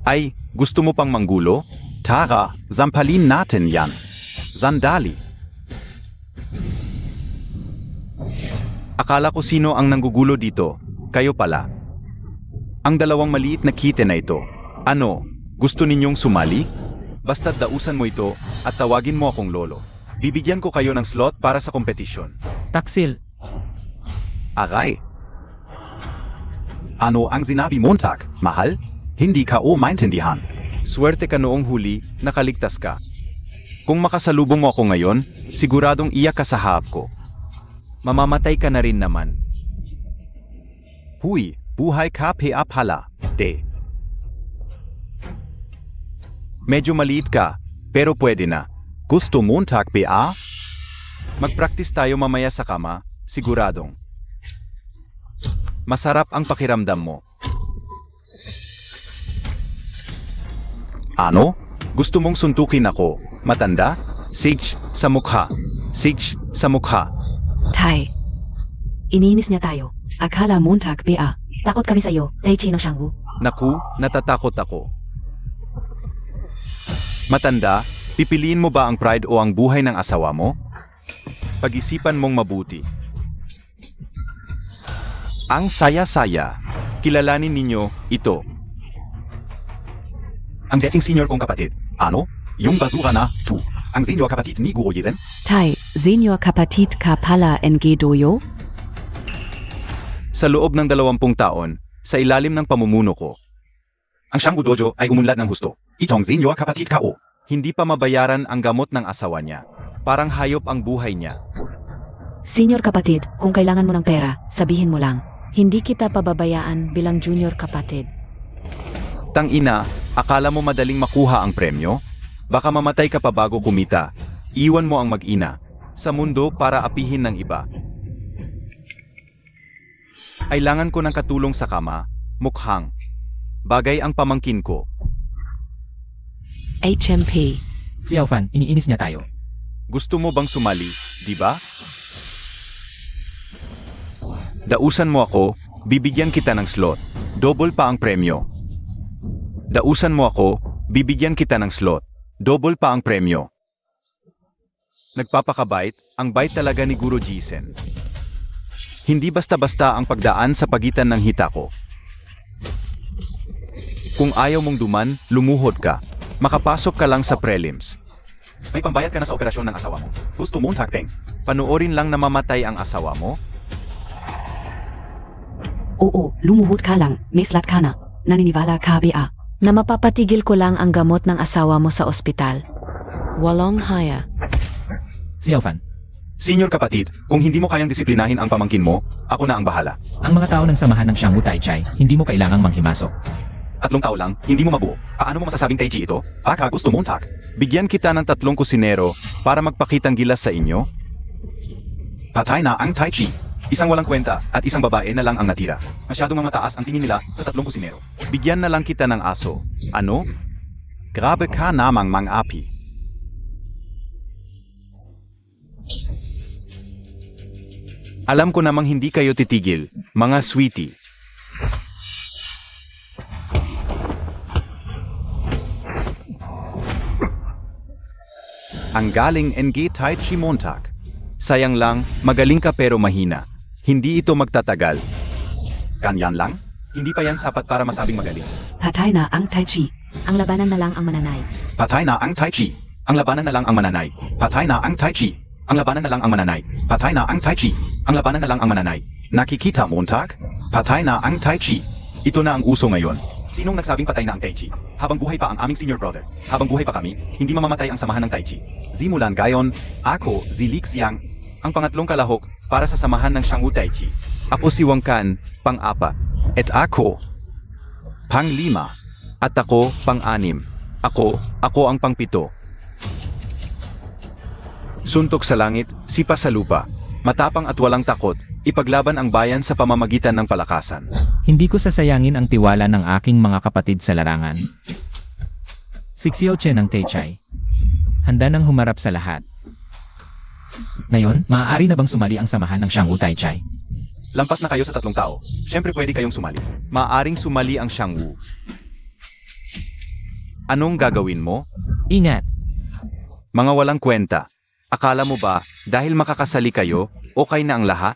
Ay, gusto mo pang manggulo? Tara, zampalin natin yan. Sandali. Akala ko sino ang nanggugulo dito. Kayo pala. Ang dalawang maliit na kite na ito. Ano, gusto ninyong sumali? Basta't dausan mo ito at tawagin mo akong lolo. Bibigyan ko kayo ng slot para sa kompetisyon. Taksil. Aray. Ano ang sinabi Montag? Mahal? Hindi ka o maintindihan. Swerte ka noong huli, nakaligtas ka. Kung makasalubong mo ako ngayon, siguradong iyak ka sa harap ko. Mamamatay ka na rin naman. Huy, buhay ka pa pala, de. Medyo maliit ka, pero pwede na. Gusto Montag pa? Mag-practice tayo mamaya sa kama, siguradong. Masarap ang pakiramdam mo. Ano? Gusto mong suntukin ako? Matanda? Sige, sa mukha. Tay. Iniinis niya tayo. Akala Montag PA. Takot kami sa iyo, Tai Chi ng Shangwu. Naku, natatakot ako. Matanda, Pipiliin mo ba ang pride o ang buhay ng asawa mo? Pag-isipan mong mabuti. Ang saya-saya. Kilalanin ninyo ito. Ang dating senior kong kapatid. Ano? Yung basura na, tu. Ang senior kapatid ni Guro Yesen? Tai, senior kapatid ka pala NG Doyo? Sa loob ng 20 taon, sa ilalim ng pamumuno ko, Ang Shangwu Dojo ay umunlad ng husto. Itong senior kapatid ka o. hindi pa mabayaran ang gamot ng asawa niya. Parang hayop ang buhay niya. Senior kapatid, kung kailangan mo ng pera, sabihin mo lang. Hindi kita pababayaan bilang junior kapatid. Tang-ina, akala mo madaling makuha ang premyo? Baka mamatay ka pa bago kumita. Iwan mo ang mag-ina sa mundo para apihin ng iba. Kailangan ko ng katulong sa kama, mukhang. Bagay ang pamangkin ko. HMP. Si Alfan, iniinis niya tayo. Gusto mo bang sumali, di ba? Dausan mo ako, bibigyan kita ng slot. Double pa ang premyo. Dausan mo ako, bibigyan kita ng slot. Double pa ang premyo. Nagpapakabait, ang bait talaga ni Guro Jisen. Hindi basta-basta ang pagdaan sa pagitan ng hita ko. Kung ayaw mong duman, lumuhod ka. Makapasok ka lang sa prelims. May pambayad ka na sa operasyon ng asawa mo. Gusto mo takpeng. Panoorin lang na mamatay ang asawa mo? Oo, lumuhod ka lang. May slot ka na. Naniniwala ka ba? Na mapapatigil ko lang ang gamot ng asawa mo sa ospital. Walong haya. Si Alfan, Senior kapatid, kung hindi mo kayang disiplinahin ang pamangkin mo, ako na ang bahala. ang mga tao ng samahan ng Shangwu Taichai, hindi mo kailangang manghimasok. 3 tao lang, hindi mo mabuo. Paano mo masasabing Tai Chi ito? Baka gusto mong tak. Bigyan kita ng 3 kusinero para magpakitang gilas sa inyo? Patay na ang Tai Chi. Isang walang kwenta at isang babae na lang ang natira. Masyadong mataas ang tingin nila sa 3 kusinero. Bigyan na lang kita ng aso. Ano? Grabe ka namang mang-api. Alam ko namang hindi kayo titigil, mga sweetie. Ang galing NG Tai Chi Montag. Sayang lang, magaling ka pero mahina. Hindi ito magtatagal. Ganyan lang? Hindi pa yan sapat para masabing magaling. Patay na ang Tai Chi. Ang labanan na lang ang mananay. Patay na ang Tai Chi. Ang labanan na lang ang mananay. Patay na ang Tai Chi. Ang labanan na lang ang mananay. Patay na ang Tai Chi. Ang labanan na lang ang mananay. Nakikita Montag? Patay na ang Tai Chi. Ito na ang uso ngayon. Sinong nagsabing patay na ang Tai Chi? Habang buhay pa ang aming senior brother, habang buhay pa kami, hindi mamamatay ang samahan ng Tai Chi. Zimulan gayon, ako, si Li Xiang, Ang pangatlong kalahok para sa samahan ng Shangwu Tai Chi. Ako si Wang Kan, pang-4. At ako, pang-5. At ako, pang-6. Ako ang pang-7. Suntok sa langit, sipa sa lupa. Matapang at walang takot, ipaglaban ang bayan sa pamamagitan ng palakasan. Hindi ko sasayangin ang tiwala ng aking mga kapatid sa larangan. Si Xiao Chen ng Taichai. Handa nang humarap sa lahat. Ngayon, maaari na bang sumali ang samahan ng Shangwu Taichai? Lampas na kayo sa 3 tao. Siyempre pwede kayong sumali. Maaring sumali ang Shangwu. Anong gagawin mo? Ingat! Mga walang kwenta. Akala mo ba, dahil makakasali kayo, okay na ang lahat?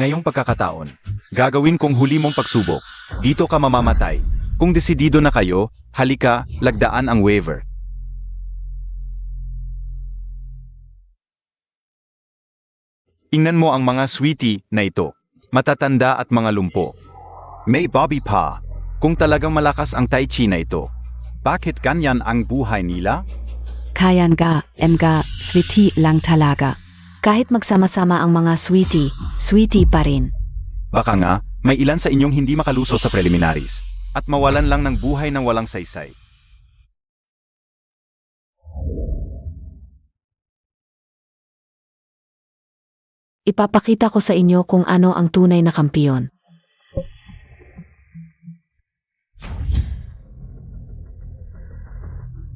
Ngayong pagkakataon, gagawin kong huli mong pagsubok. Dito ka mamamatay. Kung desidido na kayo, halika, lagdaan ang waiver. Ingnan mo ang mga sweetie na ito. Matatanda at mga lumpo. May Bobby pa. Kung talagang malakas ang Tai Chi na ito, bakit ganyan ang buhay nila? Kayan ga, sweetie lang talaga. Kahit magsama-sama ang mga sweetie pa rin. Baka nga, may ilan sa inyong hindi makaluso sa preliminaries at mawalan lang ng buhay ng walang saysay. Ipapakita ko sa inyo kung ano ang tunay na kampiyon.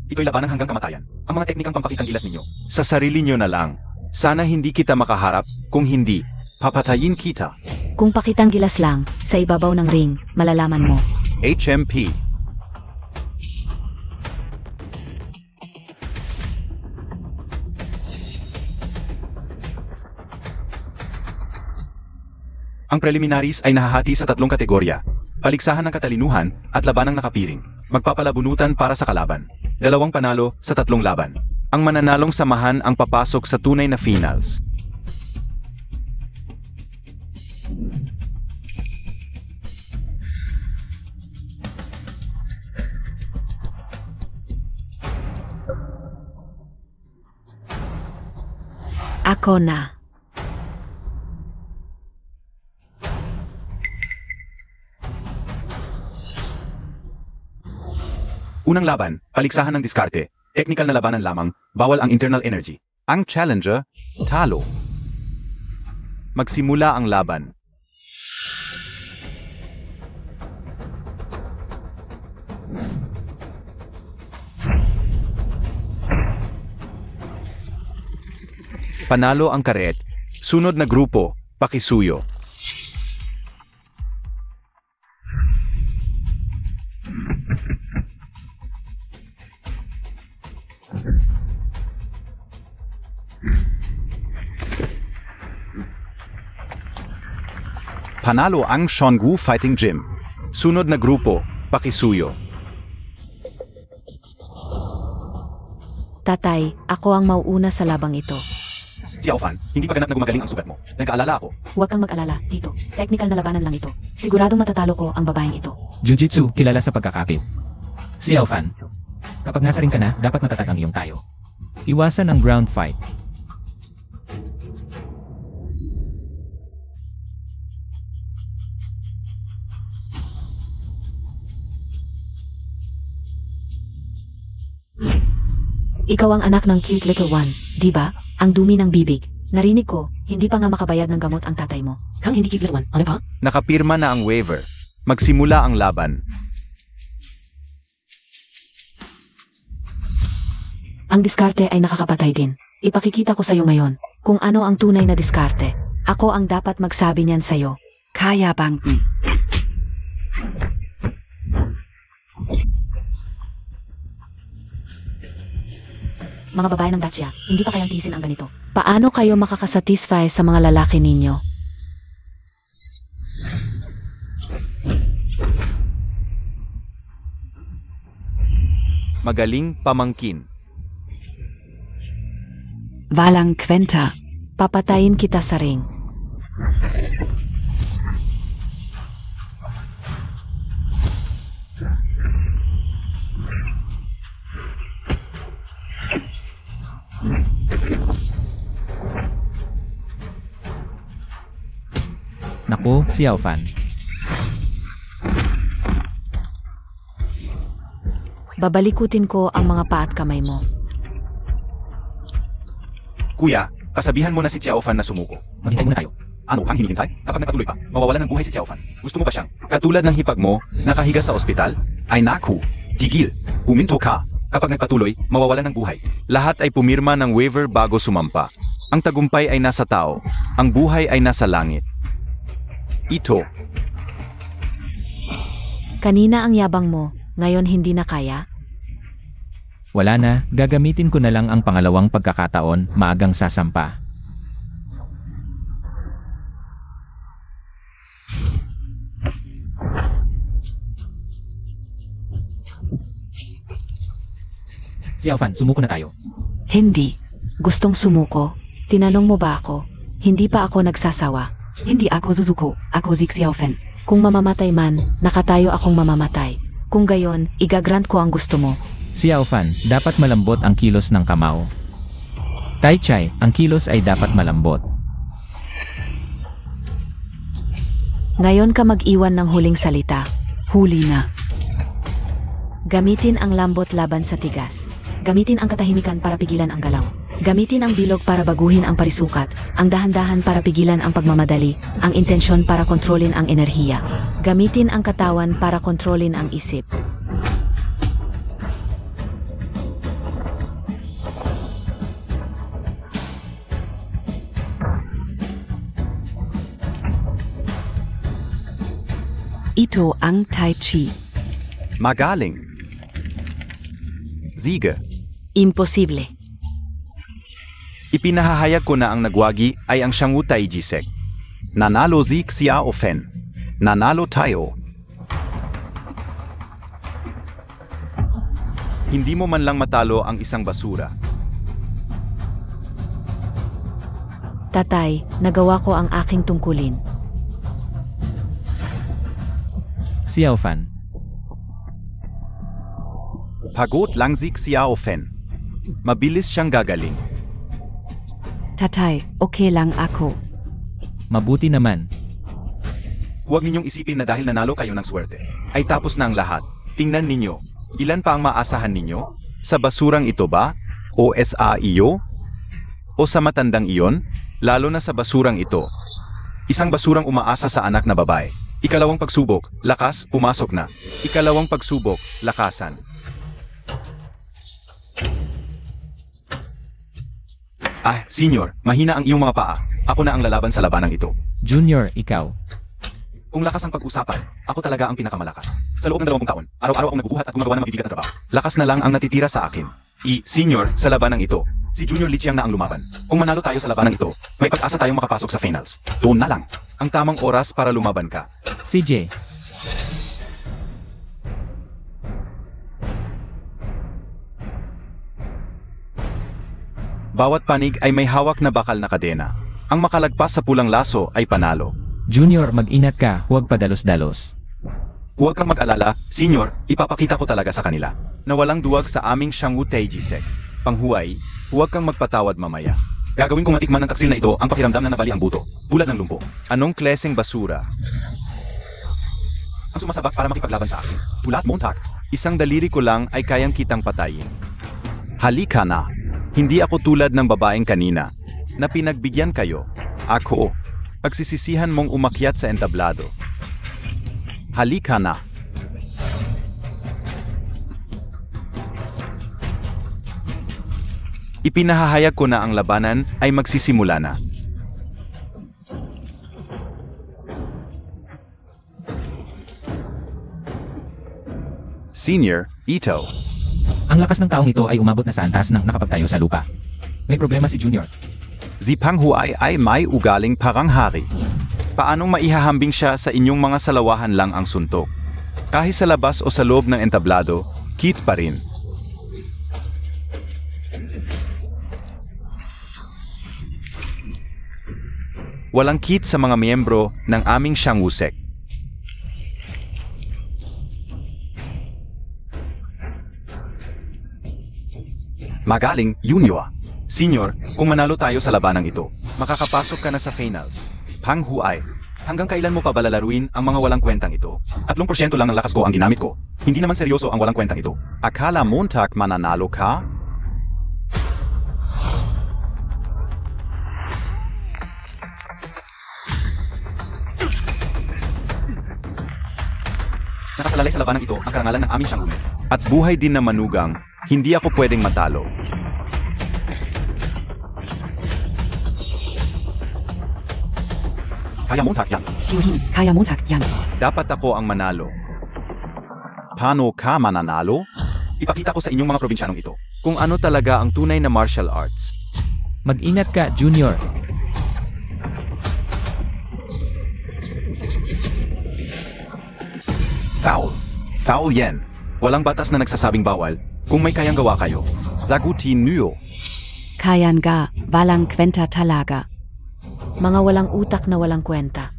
Ito'y labanan hanggang kamatayan. Ang mga teknikang pampakitang gilas ninyo. Sa sarili nyo na lang. Sana hindi kita makaharap, kung hindi, papatayin kita. Kung pakitang gilas lang, sa ibabaw ng ring, malalaman mo. HMP. Ang preliminaries ay nahahati sa 3 kategorya. Paligsahan ng katalinuhan at labanang nakapiring. Magpapalabunutan para sa kalaban. 2 panalo sa 3 laban. Ang mananalong samahan ang papasok sa tunay na finals. Ako na. Unang laban, paligsahan ng diskarte. Technical na labanan lamang, bawal ang internal energy. Ang challenger, talo. Magsimula ang laban. Panalo ang karet. Sunod na grupo, pakisuyo. Panalo ang Shongu Fighting Gym. Sunod na grupo, pakisuyo. Tatay, ako ang mauuna sa labang ito. Xiao Fan, hindi pa ganap na gumagaling ang sugat mo. Nagkaalala ako. Huwag kang mag-alala, Tito. Technical na labanan lang ito. Siguradong matatalo ko ang babaeng ito. Jiu-Jitsu, kilala sa pagkakapit. Xiao Fan, kapag nasa ring ka na, dapat matatag ang iyong tayo. Iwasan ang ground fight. Ikaw ang anak ng cute little one, di ba? Ang dumi ng bibig. Narinig ko, hindi pa nga makabayad ng gamot ang tatay mo. Kang hindi cute little one, ano ba? Nakapirma na ang waiver. Magsimula ang laban. Ang diskarte ay nakakapatay din. Ipakikita ko sa'yo ngayon kung ano ang tunay na diskarte. Ako ang dapat magsabi niyan sa'yo. Kaya bang? Mga babae ng Dacia, hindi pa kayang tiisin ang ganito. Paano kayo makakasatisfy sa mga lalaki ninyo? Magaling pamangkin. Walang kwenta. Papatayin kita sa ring. Naku, Xiao Fan. Babalikutin ko ang mga paa at kamay mo. Kuya, kasabihan mo na si Xiao Fan na sumuko. Maghintay muna tayo. Ano kang hinihintay? Kapag nagpatuloy pa, mawawalan ng buhay si Xiao Fan. Gusto mo ba siyang? Katulad ng hipag mo, nakahiga sa ospital? Ay naku, tigil, huminto ka. Kapag nagpatuloy, mawawalan ng buhay. Lahat ay pumirma ng waiver bago sumampa. Ang tagumpay ay nasa tao, ang buhay ay nasa langit. Ito, Kanina ang yabang mo, ngayon hindi na kaya? Wala na, gagamitin ko na lang ang pangalawang pagkakataon, maagang sasampa. Xiao Fan, sumuko na tayo. Hindi. Gustong sumuko. Tinanong mo ba ako? Hindi pa ako nagsasawa. Hindi ako Suzuko. Ako si Xiaofen. Kung mamamatay man, nakatayo akong mamamatay. Kung gayon, igagrant ko ang gusto mo. Xiao Fan, dapat malambot ang kilos ng kamao. Tai Chai, ang kilos ay dapat malambot. Ngayon ka mag-iwan ng huling salita. Huli na. Gamitin ang lambot laban sa tigas. Gamitin ang katahimikan para pigilan ang galaw. Gamitin ang bilog para baguhin ang parisukat, ang dahan-dahan para pigilan ang pagmamadali, ang intensyon para kontrolin ang enerhiya. Gamitin ang katawan para kontrolin ang isip. Ito ang Tai Chi. magaling. Siege. Imposible. Ipinahahayag ko na ang nagwagi ay ang Xiangwu Taiji Sect. Nanalo si Xiao Fen. Nanalo tayo. Hindi mo man lang matalo ang isang basura. Tatay, nagawa ko ang aking tungkulin. Xiao Fan. Pagod lang si Xiao Fen. Mabilis siyang gagaling. Tatay, okay lang ako. Mabuti naman. Huwag ninyong isipin na dahil nanalo kayo ng swerte, ay tapos na ang lahat. Tingnan ninyo, ilan pa ang maasahan ninyo? Sa basurang ito ba? O sa iyo? O sa matandang iyon? Lalo na sa basurang ito. Isang basurang umaasa sa anak na babae. Ikalawang pagsubok, lakas, pumasok na. Ikalawang pagsubok, lakasan. Ah, senyor, mahina ang iyong mga paa. Ako na ang lalaban sa labanang ito. Junior, ikaw. Kung lakas ang pag-usapan, ako talaga ang pinakamalakas. Sa loob ng 20 taon, araw-araw akong nagbubuhat at gumagawa ng mabibigat na trabaho. Lakas na lang ang natitira sa akin. Senior, sa labanang ito, si Junior Lichiang na ang lumaban. Kung manalo tayo sa labanang ito, may pag-asa tayong makapasok sa finals. Doon na lang. Ang tamang oras para lumaban ka. CJ. Bawat panig ay may hawak na bakal na kadena. Ang makalagpas sa pulang laso ay panalo. Junior, mag-ingat ka, huwag padalos-dalos. Huwag kang mag-alala, Senior, ipapakita ko talaga sa kanila na walang duwag sa aming Shangwu Taijisek. Panghuway, huwag kang magpatawad mamaya. Gagawin kong matikman ng taksil na ito ang pakiramdam na nabali ang buto, tulad ng lumpo. Anong kleseng basura? Ang sumasabak para makipaglaban sa akin. Tulat Montak. Isang daliri ko lang ay kayang kitang patayin. Halika na. Hindi ako tulad ng babaeng kanina na pinagbigyan kayo. Ako, pagsisisihan mong umakyat sa entablado. Halika na. Ipinahahayag ko na ang labanan ay magsisimula na. Senior, Ito. Ang lakas ng taong ito ay umabot na sa antas ng nakapagtayo sa lupa. May problema si Junior. Si Panghuay ay may ugaling parang hari. Paanong maihahambing siya sa inyong mga salawahan lang ang suntok? Kahit sa labas o sa loob ng entablado, kit pa rin. Walang kit sa mga miyembro ng aming Shangwusek. Magaling, Junior. Senior, kung manalo tayo sa labanang ito, makakapasok ka na sa finals. Panghuay, hanggang kailan mo pa balalaruin ang mga walang kwentang ito? 3% lang ng lakas ko ang ginamit ko. Hindi naman seryoso ang walang kwentang ito. Akala Montak mananalo ka? Nakasalalay sa labanang ito ang karangalan ng aming Shangwu. At buhay din na manugang, hindi ako pwedeng matalo. Kaya Montak yan. Kaya Montag yan. Dapat ako ang manalo. Paano ka mananalo? Ipakita ko sa inyong mga probinsyanong ito kung ano talaga ang tunay na martial arts. Mag-ingat ka, Junior. Foul. Foul yan. Walang batas na nagsasabing bawal kung may kayang gawa kayo. Zagutin niyo. Kayan ga, walang kwenta talaga. Mga walang utak na walang kwenta.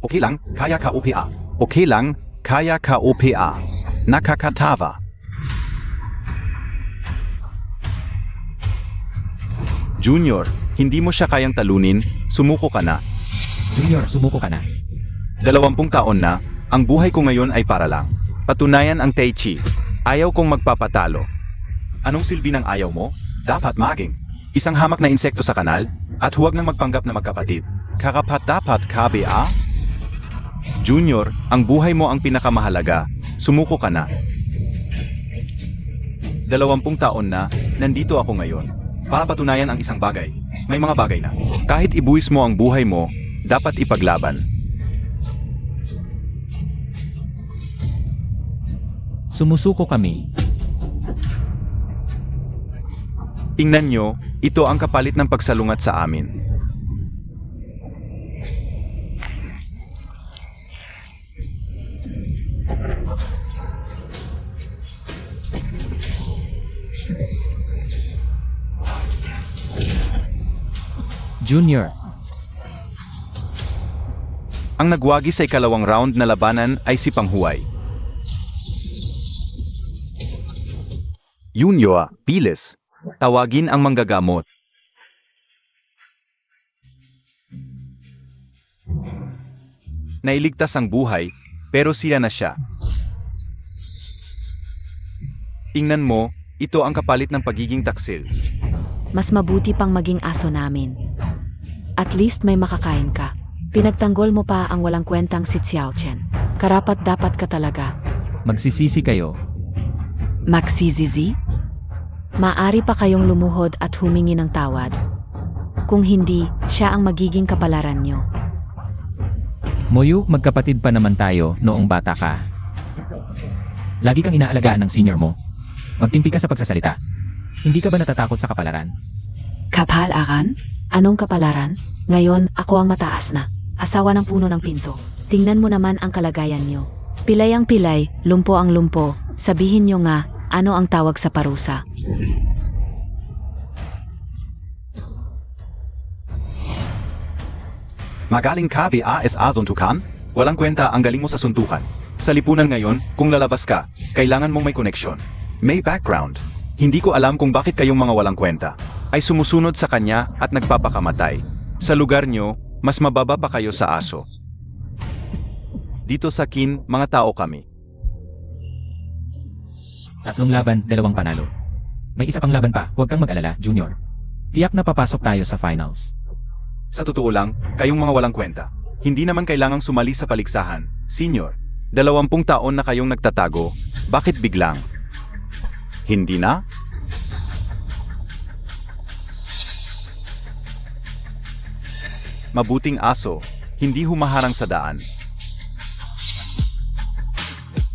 Okay lang, kaya ka OPA. Okay lang, kaya ka OPA. Nakakatawa. Junior, hindi mo siya kayang talunin, sumuko ka na. Junior, sumuko ka na. 20 taon na, ang buhay ko ngayon ay para lang. Patunayan ang Tai Chi. Ayaw kong magpapatalo. Anong silbi ng ayaw mo? Dapat maging isang hamak na insekto sa kanal, at huwag nang magpanggap na magkapatid. Karapat-dapat KBA? Junior, ang buhay mo ang pinakamahalaga. Sumuko ka na. 20 taon na, nandito ako ngayon. Para patunayan ang isang bagay. May mga bagay na, kahit ibuwis mo ang buhay mo, dapat ipaglaban. Sumusuko kami. Tingnan nyo, ito ang kapalit ng pagsalungat sa amin. Junior, Ang nagwagi sa ikalawang round na labanan ay si Panghuay. Junior, pilis. Tawagin ang manggagamot. Nailigtas ang buhay, pero siya na siya. Tingnan mo, ito ang kapalit ng pagiging taksil. Mas mabuti pang maging aso namin. At least may makakain ka. Pinagtanggol mo pa ang walang kwentang si Xiao Chen. Karapat dapat ka talaga. magsisisi kayo. Maksizizi? Maari pa kayong lumuhod at humingi ng tawad. Kung hindi, siya ang magiging kapalaran nyo. Moyu, magkapatid pa naman tayo noong bata ka. Lagi kang inaalagaan ng senior mo. Magtimpi ka sa pagsasalita. Hindi ka ba natatakot sa kapalaran? Kapalaran? Anong kapalaran? Ngayon, ako ang mataas na. Asawa ng puno ng pinto. Tingnan mo naman ang kalagayan nyo. Pilay ang pilay, lumpo ang lumpo. Sabihin nyo nga, ano ang tawag sa parusa? Magaling ka BASA suntukan? Walang kwenta ang galing mo sa suntukan. Sa lipunan ngayon, kung lalabas ka, kailangan mong may koneksyon. May background. Hindi ko alam kung bakit kayong mga walang kwenta ay sumusunod sa kanya at nagpapakamatay. Sa lugar nyo, mas mababa pa kayo sa aso. Dito sa kin, mga tao kami. 3 laban, 2 panalo. May isa pang laban pa, huwag kang mag-alala, Junior. Tiyak na papasok tayo sa finals. Sa totoo lang, kayong mga walang kwenta. Hindi naman kailangang sumali sa paligsahan. Senior, 20 taon na kayong nagtatago. Bakit biglang? Hindi na? Mabuting aso, hindi humaharang sa daan.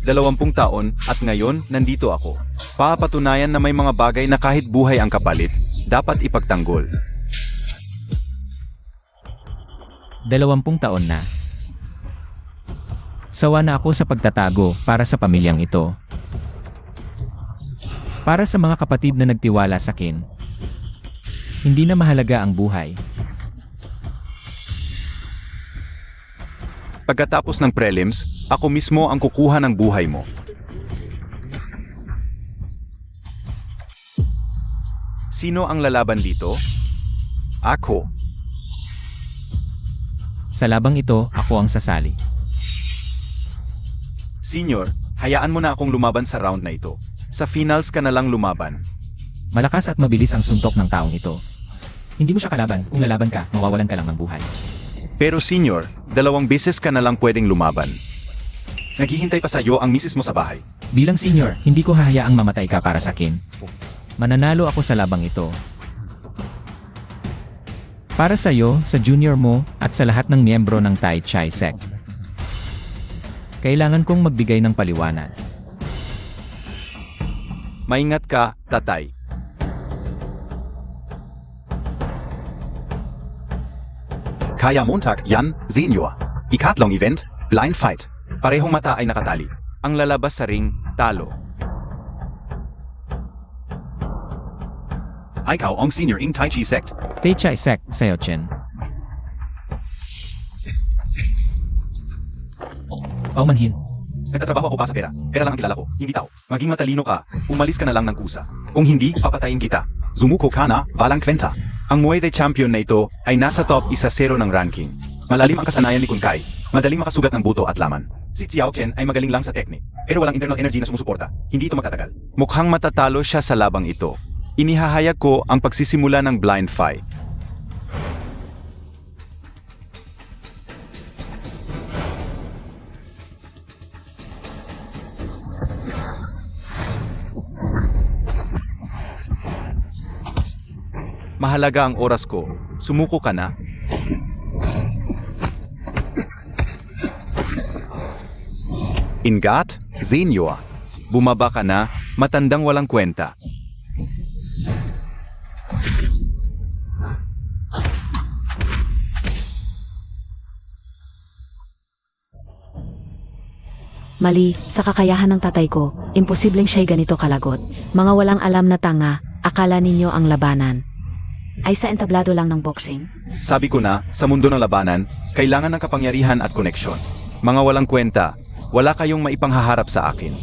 20 taon at ngayon nandito ako. Papatunayan na may mga bagay na kahit buhay ang kapalit, dapat ipagtanggol. 20 taon na. Sawa na ako sa pagtatago para sa pamilyang ito. Para sa mga kapatid na nagtiwala sa akin, hindi na mahalaga ang buhay. Pagkatapos ng prelims, ako mismo ang kukuha ng buhay mo. Sino ang lalaban dito? Ako. Sa labang ito, ako ang sasali. Senior, hayaan mo na akong lumaban sa round na ito. Sa finals ka na lang lumaban. Malakas at mabilis ang suntok ng taong ito. Hindi mo siya kalaban, kung lalaban ka, mawawalan ka lang ng buhay. Pero senior, 2 beses ka na lang pwedeng lumaban. Naghihintay pa sa iyo ang misis mo sa bahay. Bilang senior, hindi ko hahayaang mamatay ka para sa akin. Mananalo ako sa labang ito. Para sa iyo, sa junior mo, at sa lahat ng miyembro ng Tai Chi Sect. Kailangan kong magbigay ng paliwanag. Maingat ka, tatay. Kaya Montag, Yan, Senior. Ikatlong event, blind fight. Parehong mata ay nakatali. Ang lalabas sa ring, talo. Ikaw ang senior in Tai Chi Sect? Tai Chi Sect, Xiao Chen. Paumanhin. Nagtatrabaho ako pa sa pera. Pera lang ang kilala ko, hindi tao. Maging matalino ka, umalis ka na lang ng kusa. Kung hindi, papatayin kita. Zumuko ka na, walang kwenta. Ang Muay Thai champion na ito ay nasa top 1-0 ng ranking. Malalim ang kasanayan ni Kun Kai. Madaling makasugat ng buto at laman. Si Xiao Chen ay magaling lang sa teknik. Pero walang internal energy na sumusuporta. Hindi ito magtatagal. Mukhang matatalo siya sa labang ito. Inihahayag ko ang pagsisimula ng blind fight. Mahalaga ang oras ko. Sumuko ka na. Ingat, Senior. Bumaba ka na, matandang walang kwenta. Mali, sa kakayahan ng tatay ko, imposibleng siya'y ganito kalagot. Mga walang alam na tanga, akala ninyo ang labanan. ay sa entablado lang ng boxing. Sabi ko na, sa mundo ng labanan, kailangan ng kapangyarihan at koneksyon. Mga walang kwenta, wala kayong maipanghaharap sa akin.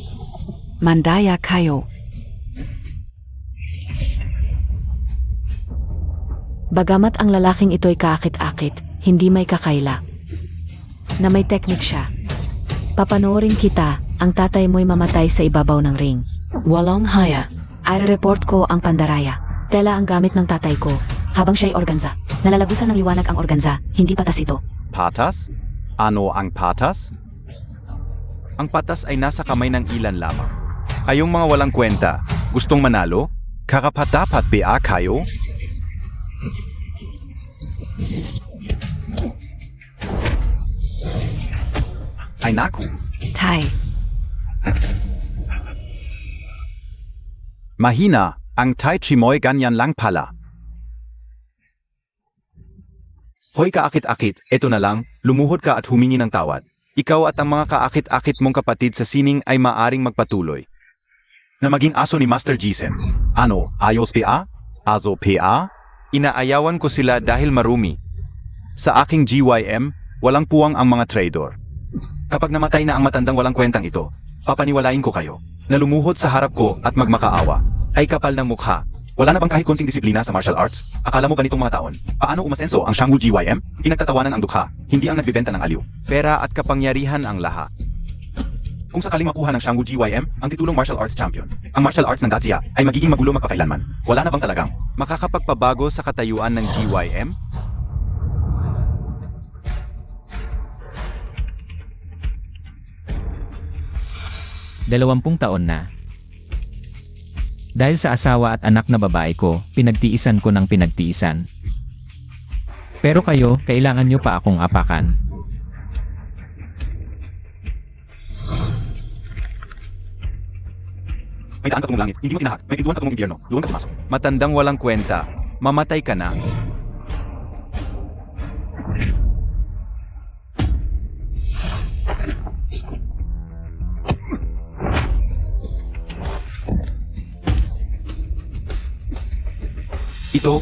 Mandaya kayo. Bagamat ang lalaking ito'y kaakit-akit, hindi may kakaila. Na may teknik siya. Papanoorin kita, ang tatay mo'y mamatay sa ibabaw ng ring. Walang haya. I-report ko ang pandaraya. Tela ang gamit ng tatay ko, habang siya'y organza. Nalalagusan ng liwanag ang organza, hindi patas ito. Patas? Ano ang patas? Ang patas ay nasa kamay ng ilan lamang. Kayong mga walang kwenta, gustong manalo? Karapat-dapat ba kayo? Ay naku, Tay, mahina, ang Tai Chi mo'y ganyan lang pala. Hoy kaakit-akit, eto na lang, lumuhod ka at humingi ng tawad. Ikaw at ang mga kaakit-akit mong kapatid sa sining ay maaring magpatuloy na maging aso ni Master Jisen. Ano, ayos pa? Azo pa? Inaayawan ko sila dahil marumi. Sa aking GYM, walang puwang ang mga traidor. Kapag namatay na ang matandang walang kwentang ito, papaniwalain ko kayo na lumuhod sa harap ko at magmakaawa. Ay kapal ng mukha. Wala na bang kahit konting disiplina sa martial arts? Akala mo ganitong mga taon? Paano umasenso ang Shangwu GYM? Pinagtatawanan ang dukha, hindi ang nagbibenta ng aliw. Pera at kapangyarihan ang lahat. Kung sakaling makuha ng Shangwu GYM, ang titulong martial arts champion, ang martial arts ng Dacia ay magiging magulo magpakailanman. Wala na bang talagang makakapagpabago sa katayuan ng GYM? Dalawampung taon na. Dahil sa asawa at anak na babae ko, pinagtiisan ko ng pinagtiisan. Pero kayo, kailangan nyo pa akong apakan. May daan patungong langit, hindi mo tinahak. May pintuan patungong impyerno, doon ka pumasok. Matandang walang kwenta, mamatay ka na.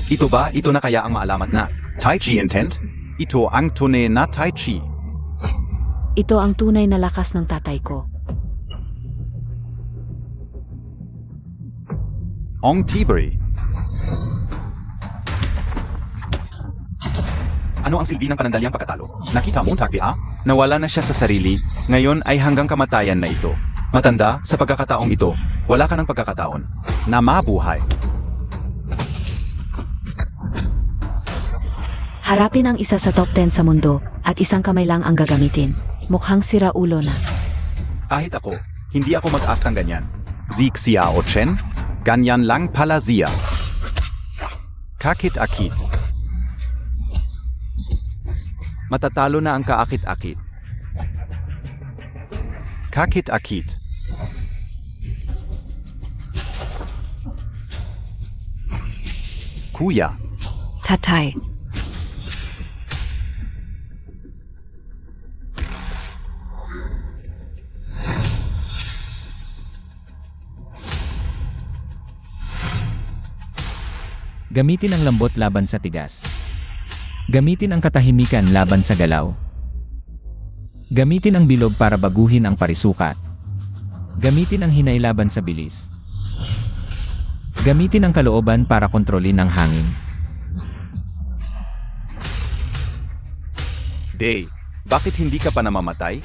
Ito ba? Ito na kaya ang maalamat na Tai Chi intent? Ito ang tunay na Tai Chi. ito ang tunay na lakas ng tatay ko. Ong Tiberi. Ano ang silbi ng panandalyang pagkatalo? Nakita mo, Takpia? Nawala na siya sa sarili, ngayon ay hanggang kamatayan na ito. Matanda, sa pagkakataong ito, wala ka ng pagkakataon na mabuhay. Harapin ang isa sa top 10 sa mundo, at isang kamay lang ang gagamitin. Mukhang siraulo na. Kahit ako, hindi ako mag-astang ganyan. Zik siya o Chen, ganyan lang pala siya. Kakit-akit. Matatalo na ang kaakit-akit. Kakit-akit. Kuya, Tatay, Gamitin ang lambot laban sa tigas. Gamitin ang katahimikan laban sa galaw. Gamitin ang bilog para baguhin ang parisukat. Gamitin ang hinay laban sa bilis. Gamitin ang kalooban para kontrolin ang hangin. Day, bakit hindi ka pa namamatay?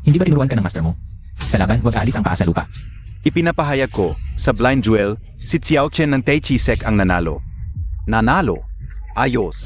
Hindi ba tinuruan ka ng master mo? Sa laban, huwag aalis ang paa sa lupa. Ipinapahayag ko, sa blind duel, si Xiao Chen ng Tai Chi Sec ang nanalo. Nanalo? Ayos.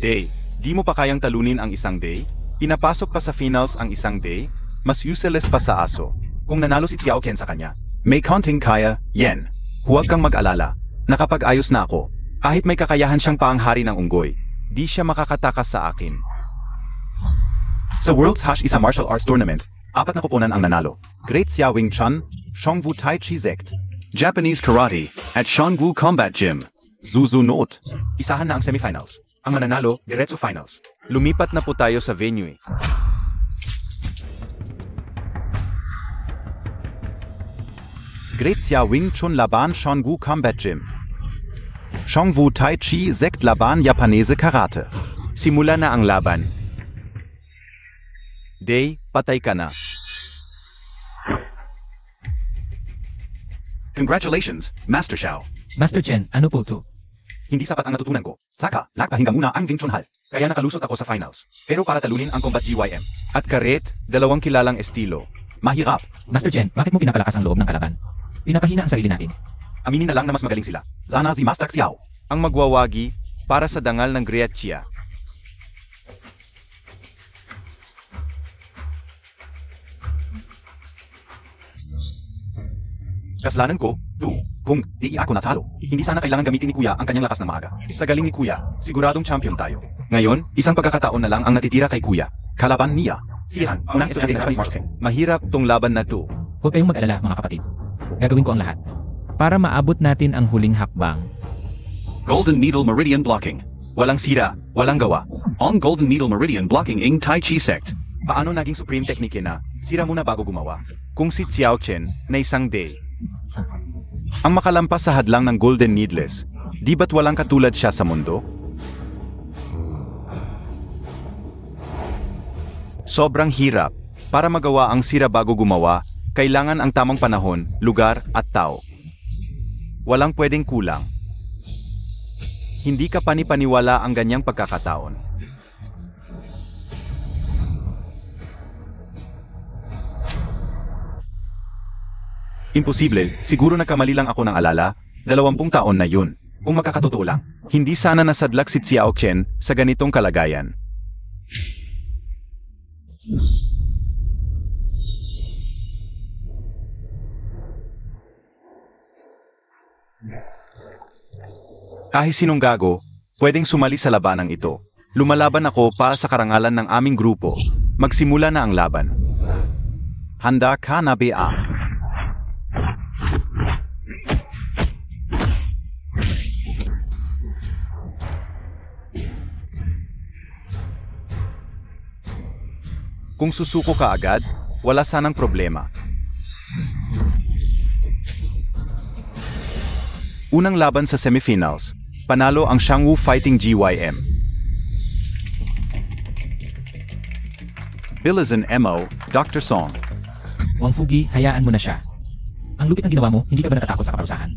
Day, di mo pa kayang talunin ang isang day? Pinapasok pa sa finals ang isang day? Mas useless pa sa aso. Kung nanalo si Xiao Ken sa kanya, may counting kaya, yen. Huwag kang mag-alala. Nakapag-ayos na ako. Kahit may kakayahan siyang paanghari ng unggoy, di siya makakatakas sa akin. Sa World's Hash Isa Martial Arts Tournament, 4 na koponan ang nanalo. Great Xiao Wing Chun, Shongwu Tai Chi Sect. Japanese Karate at Shangwu Combat Gym. Zuzunot. Isahan na ang semifinals. Ang mananalo, diretso finals. Lumipat na po tayo sa venue. Great Xia Wing Chun Laban Shongwu Combat Gym. Shongwu Tai Chi Sect Laban Japanese Karate. Simula na ang laban. Day, patay ka na. Congratulations, Master Xiao. Master Chen, ano po to? Hindi sapat ang natutunan ko. Saka, nagpahinga muna ang Wing Chun Hall. Kaya nakalusot ako sa finals. Pero para talunin ang Combat GYM. At karet, dalawang kilalang estilo. Mahirap. Master Chen, bakit mo pinapalakas ang loob ng kalaban? Pinapahina ang sarili natin. Aminin na lang na mas magaling sila. Sana si Master Xiao. Ang magwawagi para sa dangal ng Great Xia. Kasalanan ko, kung di ako natalo. Hindi sana kailangan gamitin ni Kuya ang kanyang lakas na maaga. Sa galing ni Kuya, siguradong champion tayo. Ngayon, isang pagkakataon na lang ang natitira kay Kuya. Kalaban niya. Siyasan, unang estudyante ng Japanese Martial Arts. Mahirap tong laban na to. Huwag kayong mag-alala, mga kapatid. Gagawin ko ang lahat. Para maabot natin ang huling hakbang. Golden Needle Meridian Blocking. Walang sira, walang gawa. On Golden Needle Meridian Blocking ng Tai Chi Sect. Paano naging supreme technique na? Sira muna bago gumawa. Kung si Xiao Chen na isang day. Ang makalampas sa hadlang ng Golden Needles, di ba't walang katulad siya sa mundo? Sobrang hirap. Para magawa ang sira bago gumawa, kailangan ang tamang panahon, lugar, at tao. Walang pwedeng kulang. Hindi ka panipaniwala ang ganyang pagkakataon. Imposible, siguro nagkamali lang ako ng alala, 20 taon na yun. Kung magkakatotoo lang. Hindi sana nasadlak si Xiao Chen sa ganitong kalagayan. Kahit sinong gago, pwedeng sumali sa labanang ito. Lumalaban ako para sa karangalan ng aming grupo. Magsimula na ang laban. Handa ka na ba? Kung susuko ka agad, wala sanang problema. Unang laban sa semifinals, panalo ang Shangwu Fighting GYM. Bilizan MO, Dr. Song. Wang Fugi, hayaan mo na siya. Ang lupit ng ginawa mo, hindi ka ba natatakot sa kaparusahan?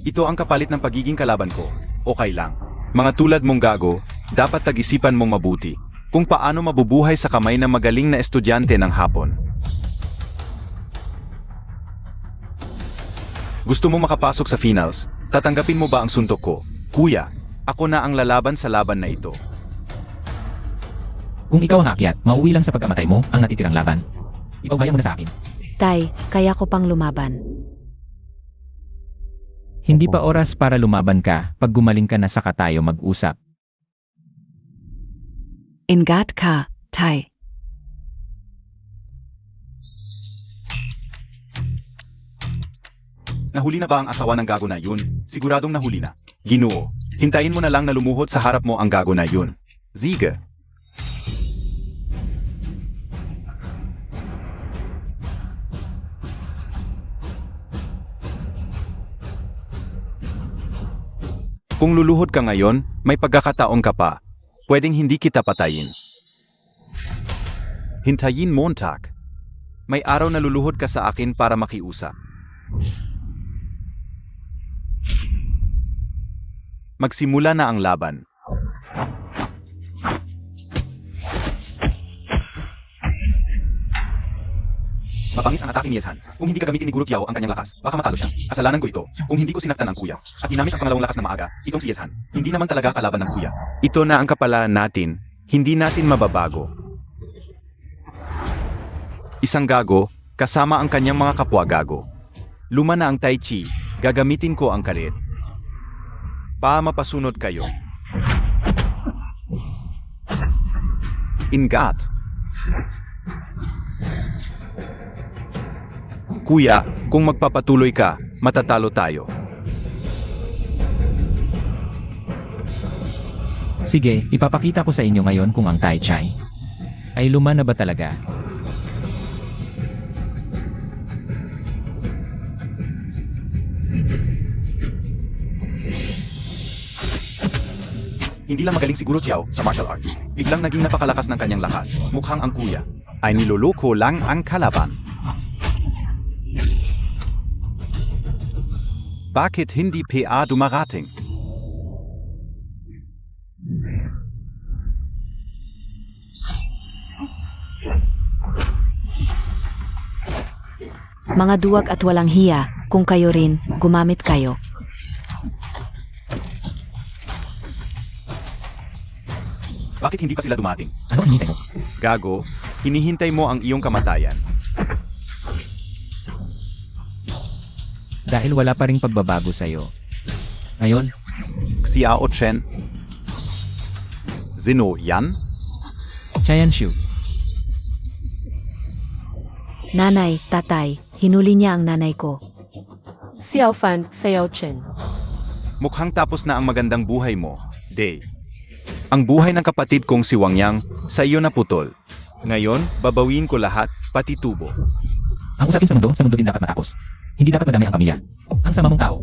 Ito ang kapalit ng pagiging kalaban ko. Okay lang. Mga tulad mong gago, dapat tag-isipan mong mabuti kung paano mabubuhay sa kamay ng magaling na estudyante ng Hapon. Gusto mo makapasok sa finals? Tatanggapin mo ba ang suntok ko? Kuya, ako na ang lalaban sa laban na ito. Kung ikaw ang aakyat, mauwi lang sa pagkamatay mo ang natitirang laban. Ipagbaya mo na sa akin. Tay, kaya ko pang lumaban. Hindi pa oras para lumaban ka. Pag gumaling ka na saka tayo mag-usap. Ingat ka, Tay. Nahuli na ba ang asawa ng gago na yun? Siguradong nahuli na. Ginoo, hintayin mo na lang na lumuhod sa harap mo ang gago na yun. Ziga. Kung luluhod ka ngayon, may pagkakataon ka pa. Pwedeng hindi kita patayin. Hintayin Montag. May araw na luluhod ka sa akin para makiusap. Magsimula na ang laban. Mapangis ang atake ni Yeshan. Kung hindi ka gamitin ni Guru Kiao ang kanyang lakas, baka matalo siya. Kasalanan ko ito. Kung hindi ko sinaktan ang kuya, at ginamit ang pangalawang lakas na maaga, itong si Yeshan. Hindi naman talaga kalaban ng kuya. Ito na ang kapalaran natin. Hindi natin mababago. Isang gago, kasama ang kanyang mga kapwa gago. Luma na ang Tai Chi, gagamitin ko ang karet. Mapasunod kayo. Ingat. Kuya, kung magpapatuloy ka, matatalo tayo. Sige, ipapakita ko sa inyo ngayon kung ang Tai Chai ay luma na ba talaga. Hindi lang magaling siguro Xiao sa martial arts. Biglang naging napakalakas ng kanyang lakas. Mukhang ang kuya ay niloloko lang ang kalaban. Bakit hindi PA dumarating? Mga duwag at walang hiya, kung kayo rin, gumamit kayo. Bakit hindi pa sila dumating? Ano ang hinihintay mo? Gago, hinihintay mo ang iyong kamatayan. Dahil wala pa ring pagbabago sa'yo. Ngayon, Xiao Chen. Zino Yan? Chayanshu, Nanay, tatay, hinuli niya ang nanay ko. Xiao Fan, Xiao Chen. Mukhang tapos na ang magandang buhay mo, Day. Ang buhay ng kapatid kong si Wang Yang sa iyo na putol. Ngayon, babawiin ko lahat, pati tubo. ang usapin sa mundo din dapat matapos. Hindi dapat madami ang pamilya. Ang sama mong tao.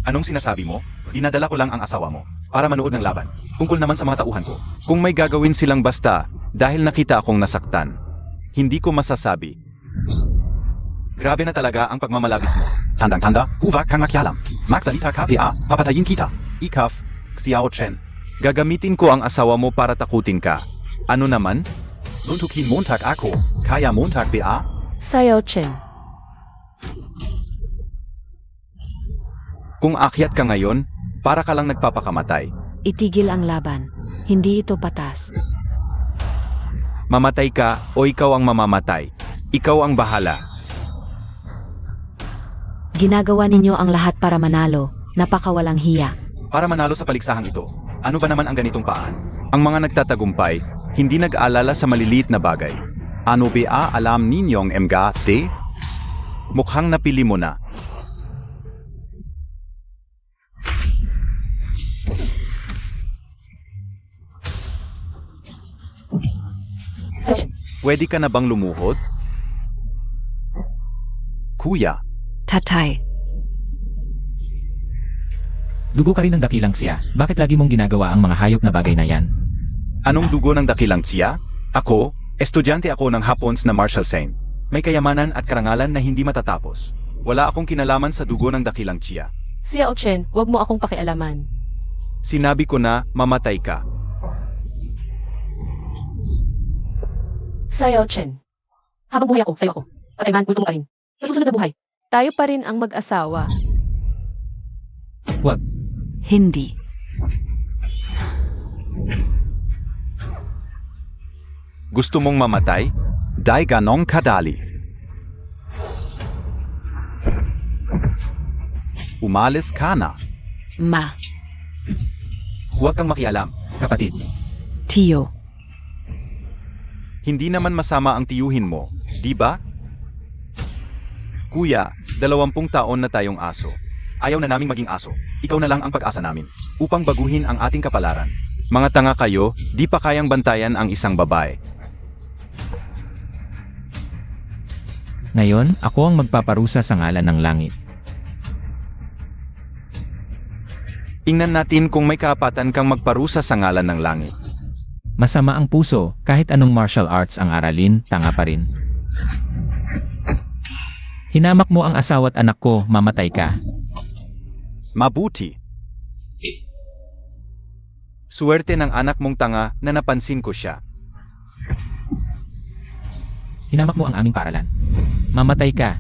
Anong sinasabi mo? Dinadala ko lang ang asawa mo para manood ng laban. Tungkol naman sa mga tauhan ko. Kung may gagawin silang basta, dahil nakita akong nasaktan, hindi ko masasabi. Grabe na talaga ang pagmamalabis mo. Tandang-tanda, huwag kang makialam. Magsalita ka, PA, papatayin kita. Ikaf, Xiao Chen. gagamitin ko ang asawa mo para takutin ka. Ano naman? Suntukin Montag ako, kaya Montag PA? Xiao Chen. Kung akyat ka ngayon, para ka lang nagpapakamatay. Itigil ang laban. Hindi ito patas. Mamatay ka o ikaw ang mamamatay. Ikaw ang bahala. Ginagawa ninyo ang lahat para manalo. Napakawalang hiya. Para manalo sa paliksahang ito, ano ba naman ang ganitong paan? Ang mga nagtatagumpay, hindi nag-aalala sa maliliit na bagay. Ano ba alam ninyong mga de? Mukhang napili mo na. Xiao Chen. Pwede ka na bang lumuhod? Kuya, Tatay, Dugo ka rin ng dakilang siya. Bakit lagi mong ginagawa ang mga hayop na bagay na yan? anong dugo ng dakilang tsiya? Ako, estudyante ako ng Hapons na martial saint. May kayamanan at karangalan na hindi matatapos. Wala akong kinalaman sa dugo ng dakilang tsiya. Xiao Chen, wag mo akong pakialaman. Sinabi ko na mamatay ka. Xiao Chen. Habang buhay ako, sa'yo ako. Patay man, multo mo pa rin. Sa susunod na buhay, tayo pa rin ang mag-asawa. Huwag. hindi. Gusto mong mamatay? Dai ganong kadali. Umalis ka na. Ma, Huwag kang makialam. Kapatid. Tiyo, Hindi naman masama ang tiyuhin mo, di ba? Kuya, 20 taon na tayong aso. Ayaw na naming maging aso. Ikaw na lang ang pag-asa namin. Upang baguhin ang ating kapalaran. Mga tanga kayo, di pa kayang bantayan ang isang babae. Ngayon, ako ang magpaparusa sa ngalan ng langit. Tingnan natin kung may karapatan kang magparusa sa ngalan ng langit. Masama ang puso, kahit anong martial arts ang aralin, tanga pa rin. Hinamak mo ang asawa at anak ko, mamatay ka. Mabuti. Suwerte ng anak mong tanga na napansin ko siya. Hinamak mo ang aming paaralan. Mamatay ka.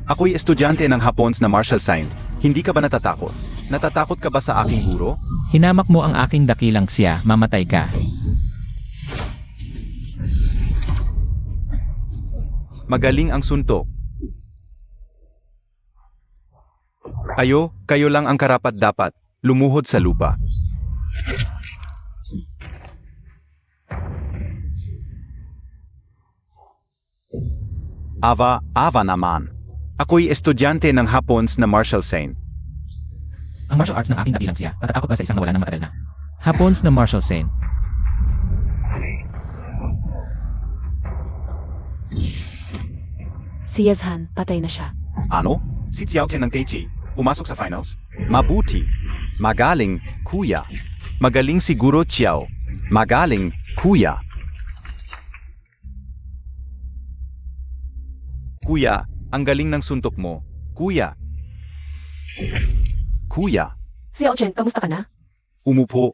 Ako'y estudyante ng Hapons na martial saint. Hindi ka ba natatakot? Natatakot ka ba sa aking guro? Hinamak mo ang aking dakilang siya, mamatay ka. Magaling ang suntok. Kayo lang ang karapat-dapat, lumuhod sa lupa. Ava naman. Ako'y estudyante ng Hapons na martial saint. Ang martial arts ng aking dakilang siya, matatakot ba sa isang nawala ng matagal na? Hapons na martial saint. Si Yazhan, patay na siya. Ano? Si Xiao Chen ng Taichi, pumasok sa finals? Mabuti. Magaling, kuya. Magaling siguro, Chiao. Magaling, kuya. Kuya, ang galing ng suntok mo. Kuya. Kuya. Si Chen, kamusta ka na? Umupo.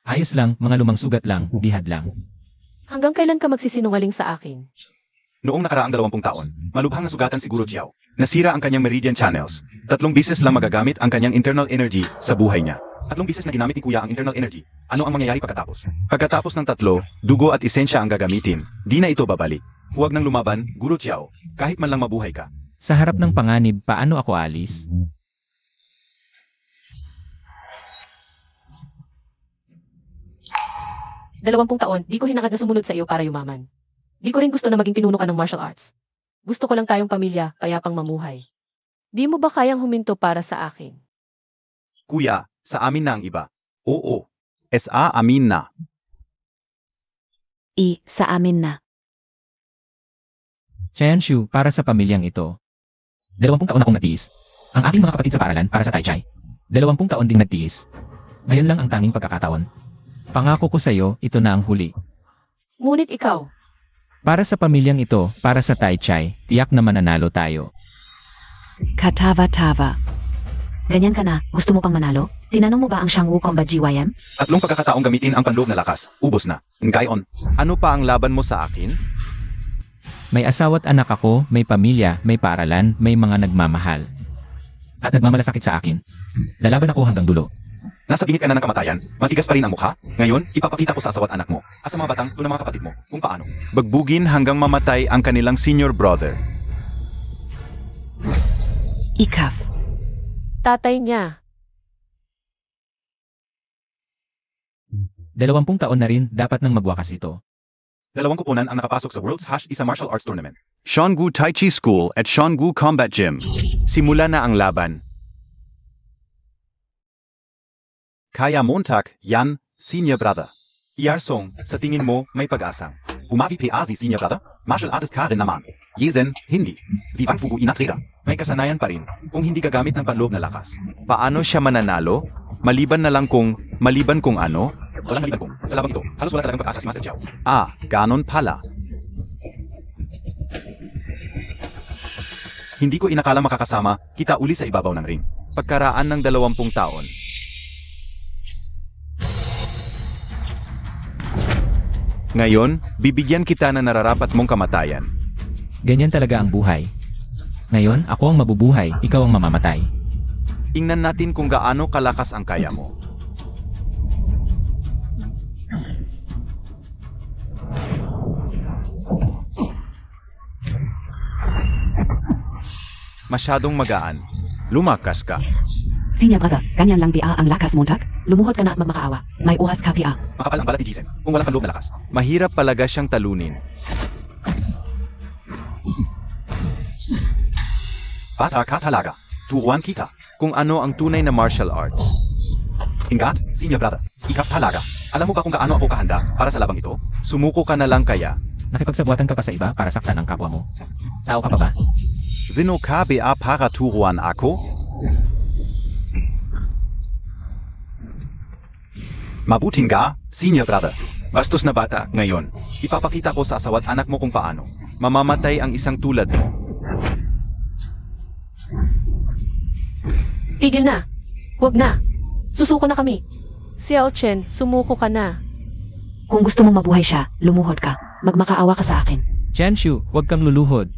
Ayos lang, mga lumang sugat lang, bihad lang. Hanggang kailan ka magsisinungaling sa akin? Noong nakaraang 20 taon, malubhang nasugatan siguro Xiao. Nasira ang kanyang meridian channels. 3 beses lang magagamit ang kanyang internal energy sa buhay niya. 3 beses na ginamit ni Kuya ang internal energy. Ano ang mangyayari pagkatapos? Pagkatapos ng 3, dugo at esensya ang gagamitin. Di na ito babalik. Huwag nang lumaban, Guro Xiao. Kahit man lang mabuhay ka. Sa harap ng panganib, paano ako alis? Dalawampung taon, di ko hinangad na sumunod sa iyo para yumaman. Di ko rin gusto na maging pinuno ka ng martial arts. Gusto ko lang tayong pamilya, payapang mamuhay. Di mo ba kayang huminto para sa akin? Kuya, sa amin na ang iba. Oo. SA amin na. Sa amin na. Chanshu, para sa pamilyang ito. 20 taon akong nagtiis. Ang aking mga kapatid sa paaralan para sa Taichai. 20 taon ding nagtiis. Ngayon lang ang tanging pagkakataon. Pangako ko sa iyo, ito na ang huli. Ngunit ikaw, Para sa pamilyang ito, para sa Taichai, tiyak na mananalo tayo. Katava-tava. Ganyan ka na, gusto mo pang manalo? Tinanong mo ba ang Shangwu Combat GYM? 3 pagkakataong gamitin ang panloob na lakas. Ubos na. Ngayon. Ano pa ang laban mo sa akin? May asawa't anak ako, may pamilya, may paaralan, may mga nagmamahal. At nagmamalasakit sa akin. Lalaban ako hanggang dulo. Nasa bingit ka na ng kamatayan, matigas pa rin ang mukha. Ngayon, ipapakita ko sa asawa't anak mo, at sa mga batang ito ng mga kapatid mo, kung paano. Bagbugin hanggang mamatay ang kanilang senior brother. Ikaf. tatay niya. 20 taon na rin, dapat nang magwakas ito. 2 kuponan ang nakapasok sa World's Isa Martial Arts Tournament. Shanggu Tai Chi School at Shanggu Combat Gym. Simula na ang laban. Kaya Montag, yan, senior brother. Yarsong, sa tingin mo, may pag-asang. Umavi PA si senior brother? Martial artist ka rin naman. Yezen, hindi. Si Wang Fugu inatrira. May kasanayan pa rin, kung hindi gagamit ng panloob na lakas. Paano siya mananalo? Maliban kung ano? Walang maliban kung, sa labang ito, halos wala talagang pag-asa si Master Chow. Ganon pala. Hindi ko inakala makakasama, kita uli sa ibabaw ng ring. Pagkaraan ng 20 taon. Ngayon, bibigyan kita na nararapat mong kamatayan. Ganyan talaga ang buhay. Ngayon, ako ang mabubuhay, ikaw ang mamamatay. Tingnan natin kung gaano kalakas ang kaya mo. Masyadong magaan. Lumakas ka. Senior brother, ganyan lang PA ang lakas Montag? Lumuhod ka na at magmakaawa. May uhas ka PA. Makapal ang balat ni Jisen, kung walang panloob na lakas. Mahirap palaga siyang talunin. Bata ka talaga. Turuan kita. Kung ano ang tunay na martial arts. Ingat, senior brother. Ikaw talaga. Alam mo ba kung gaano ako kahanda para sa labang ito? Sumuko ka na lang kaya. Nakipagsabuatan ka pa sa iba para saktan ang kapwa mo. Tao ka pa ba? Sino ka ba para turuan ako? Mabuting ka, senior brother. Bastos na bata, ngayon. Ipapakita ko sa asawa't anak mo kung paano. Mamamatay ang isang tulad mo. Tigil na. Huwag na. Susuko na kami. Xiao Chen, sumuko ka na. Kung gusto mong mabuhay siya, lumuhod ka. Magmakaawa ka sa akin. Chanshu, huwag kang luluhod.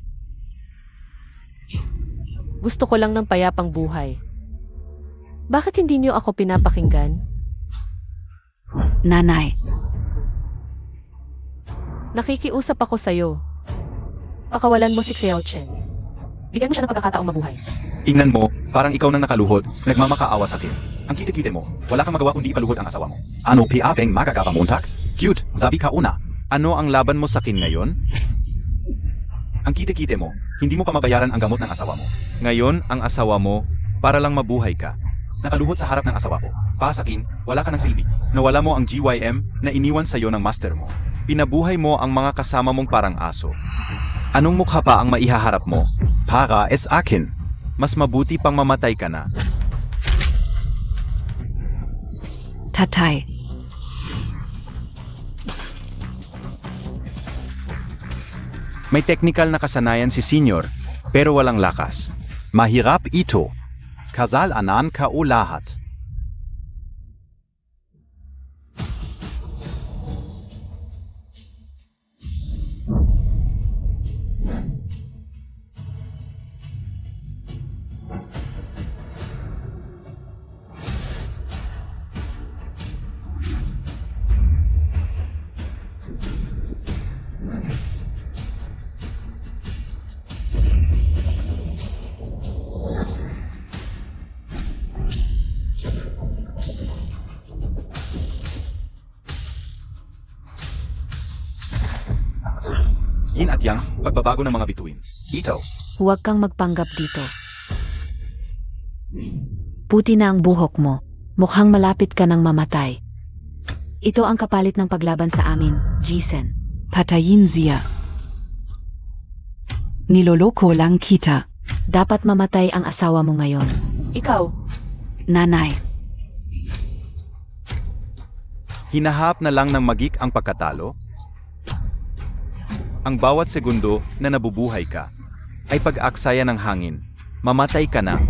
Gusto ko lang ng payapang buhay. Bakit hindi niyo ako pinapakinggan? Nanay, Nakikiusap ako sa'yo. Pakawalan mo si Xiao Chen. Bigyan mo siya ng pagkakataong mabuhay. Ingnan mo, parang ikaw nang nakaluhod, nagmamakaawa sa akin. Ang kite-kite mo, wala kang magawa kundi ipaluhod ang asawa mo. Ano piapeng magagapa Montag? Cute, sabi ka una. Ano ang laban mo sa akin ngayon? Ang kite-kite mo, hindi mo pa mabayaran ang gamot ng asawa mo. Ngayon, ang asawa mo, para lang mabuhay ka. Nakaluhod sa harap ng asawa ko. Para sa akin, wala ka ng silbi. Nawala mo ang GYM na iniwan sa'yo ng master mo. Pinabuhay mo ang mga kasama mong parang aso. Anong mukha pa ang maihaharap mo? Para es akin. Mas mabuti pang mamatay ka na. Tatay, May technical na kasanayan si Senior, pero walang lakas. Mahirap ito. Kasal anan ka o lahat. Yin at yang, pagbabago ng mga bituin. Ito. huwag kang magpanggap dito. Puti na ang buhok mo. Mukhang malapit ka ng mamatay. Ito ang kapalit ng paglaban sa amin, Jisen. Patayin siya. Niloloko lang kita. Dapat mamatay ang asawa mo ngayon. Ikaw, Nanay, Hinahap na lang ng magik ang pagkatalo? Ang bawat segundo na nabubuhay ka ay pag-aksaya ng hangin. Mamatay ka na.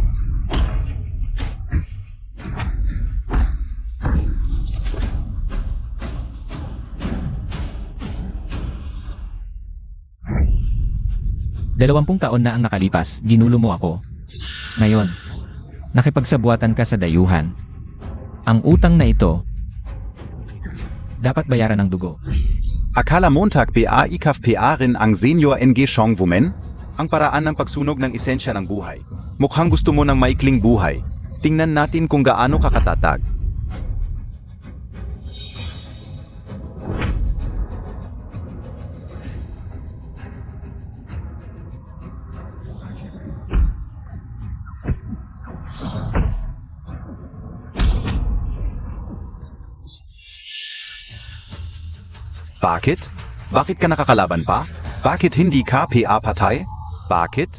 Dalawampung taon na ang nakalipas, ginulo mo ako. Ngayon, nakipagsabuatan ka sa dayuhan. Ang utang na ito, dapat bayaran ng dugo. Akala Montag PA ikaf PA rin ang Senior NG Shong Women? Ang paraan ng pagsunog ng esensya ng buhay. Mukhang gusto mo ng maikling buhay. Tingnan natin kung gaano kakatatag. Bakit? Bakit ka nakakalaban pa? Bakit hindi ka PA patay? Bakit?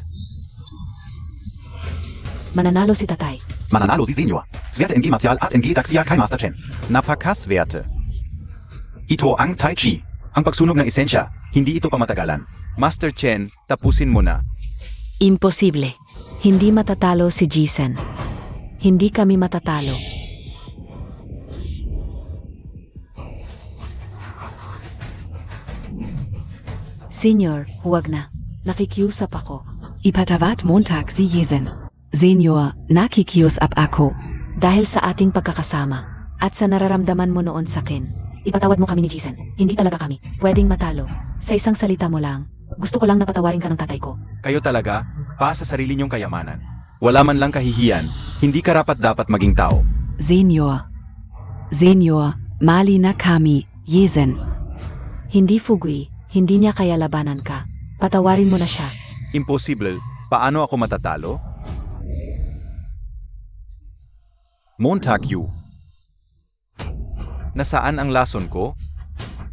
Mananalo si tatay. Mananalo si Senior. Swerte NG Martial at NG Daxia kay Master Chen. Napakaswerte. Ito ang Tai Chi. Ang pagsunog ng esensya, hindi ito pamatagalan. Master Chen, tapusin mo na. Imposible. Hindi matatalo si Jisen. Hindi kami matatalo. Senior, huwag na. Nakikiusap ako. ipatawat Montag si Jesen. Senior, nakikiusap ako. Dahil sa ating pagkakasama at sa nararamdaman mo noon sa akin, ipatawad mo kami ni Jisen. Hindi talaga kami pwedeng matalo. Sa isang salita mo lang, gusto ko lang napatawarin ka ng tatay ko. Kayo talaga, pa sa sarili niyong kayamanan. Wala man lang kahihiyan, hindi karapat dapat maging tao. Senior. Senior, mali na kami, Jesen. Hindi Fugui, hindi niya kaya labanan ka. Patawarin mo na siya. Imposible, paano ako matatalo? Montag Yu. Nasaan ang lason ko?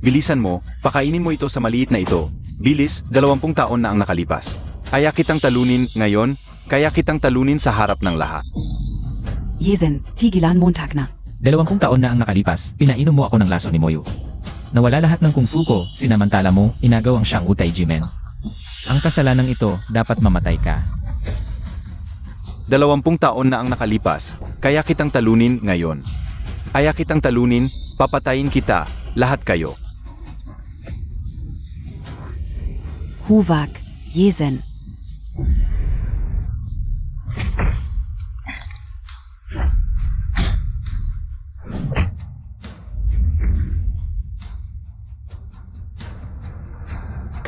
Bilisan mo, pakainin mo ito sa maliit na ito. Bilis, 20 taon na ang nakalipas. Kaya kitang talunin ngayon, kaya kitang talunin sa harap ng lahat. Jesen, tigilan Montag na. 20 taon na ang nakalipas, pinainom mo ako ng lason ni Moyo. Nawala lahat ng kung fu ko, sinamantala mo, inagaw ang Shang Utai Jimen. Ang kasalanang ito, dapat mamatay ka. 20 taon na ang nakalipas, kaya kitang talunin ngayon. Kaya kitang talunin, papatayin kita, lahat kayo. Huwag, Jesen.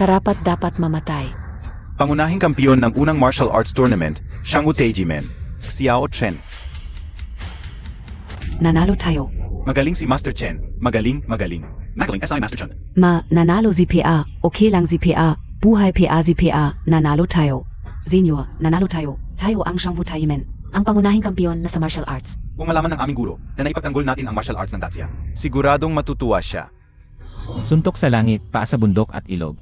Karapat dapat mamatay. Pangunahing kampiyon ng unang martial arts tournament, Shang Utejimen, Xiao Chen. Nanalo tayo. Magaling si Master Chen. Magaling. Magaling SI Master Chen. Nanalo si PA. Okay lang si PA. Buhay PA PA, nanalo tayo. Senior, nanalo tayo. Tayo ang siyang vutayimen. Ang pangunahing kampiyon na sa martial arts. Kung malaman ng aming guro na naipagtanggol natin ang martial arts ng Dacia. Siguradong matutuwa siya. Suntok sa langit, paa sa bundok at ilog.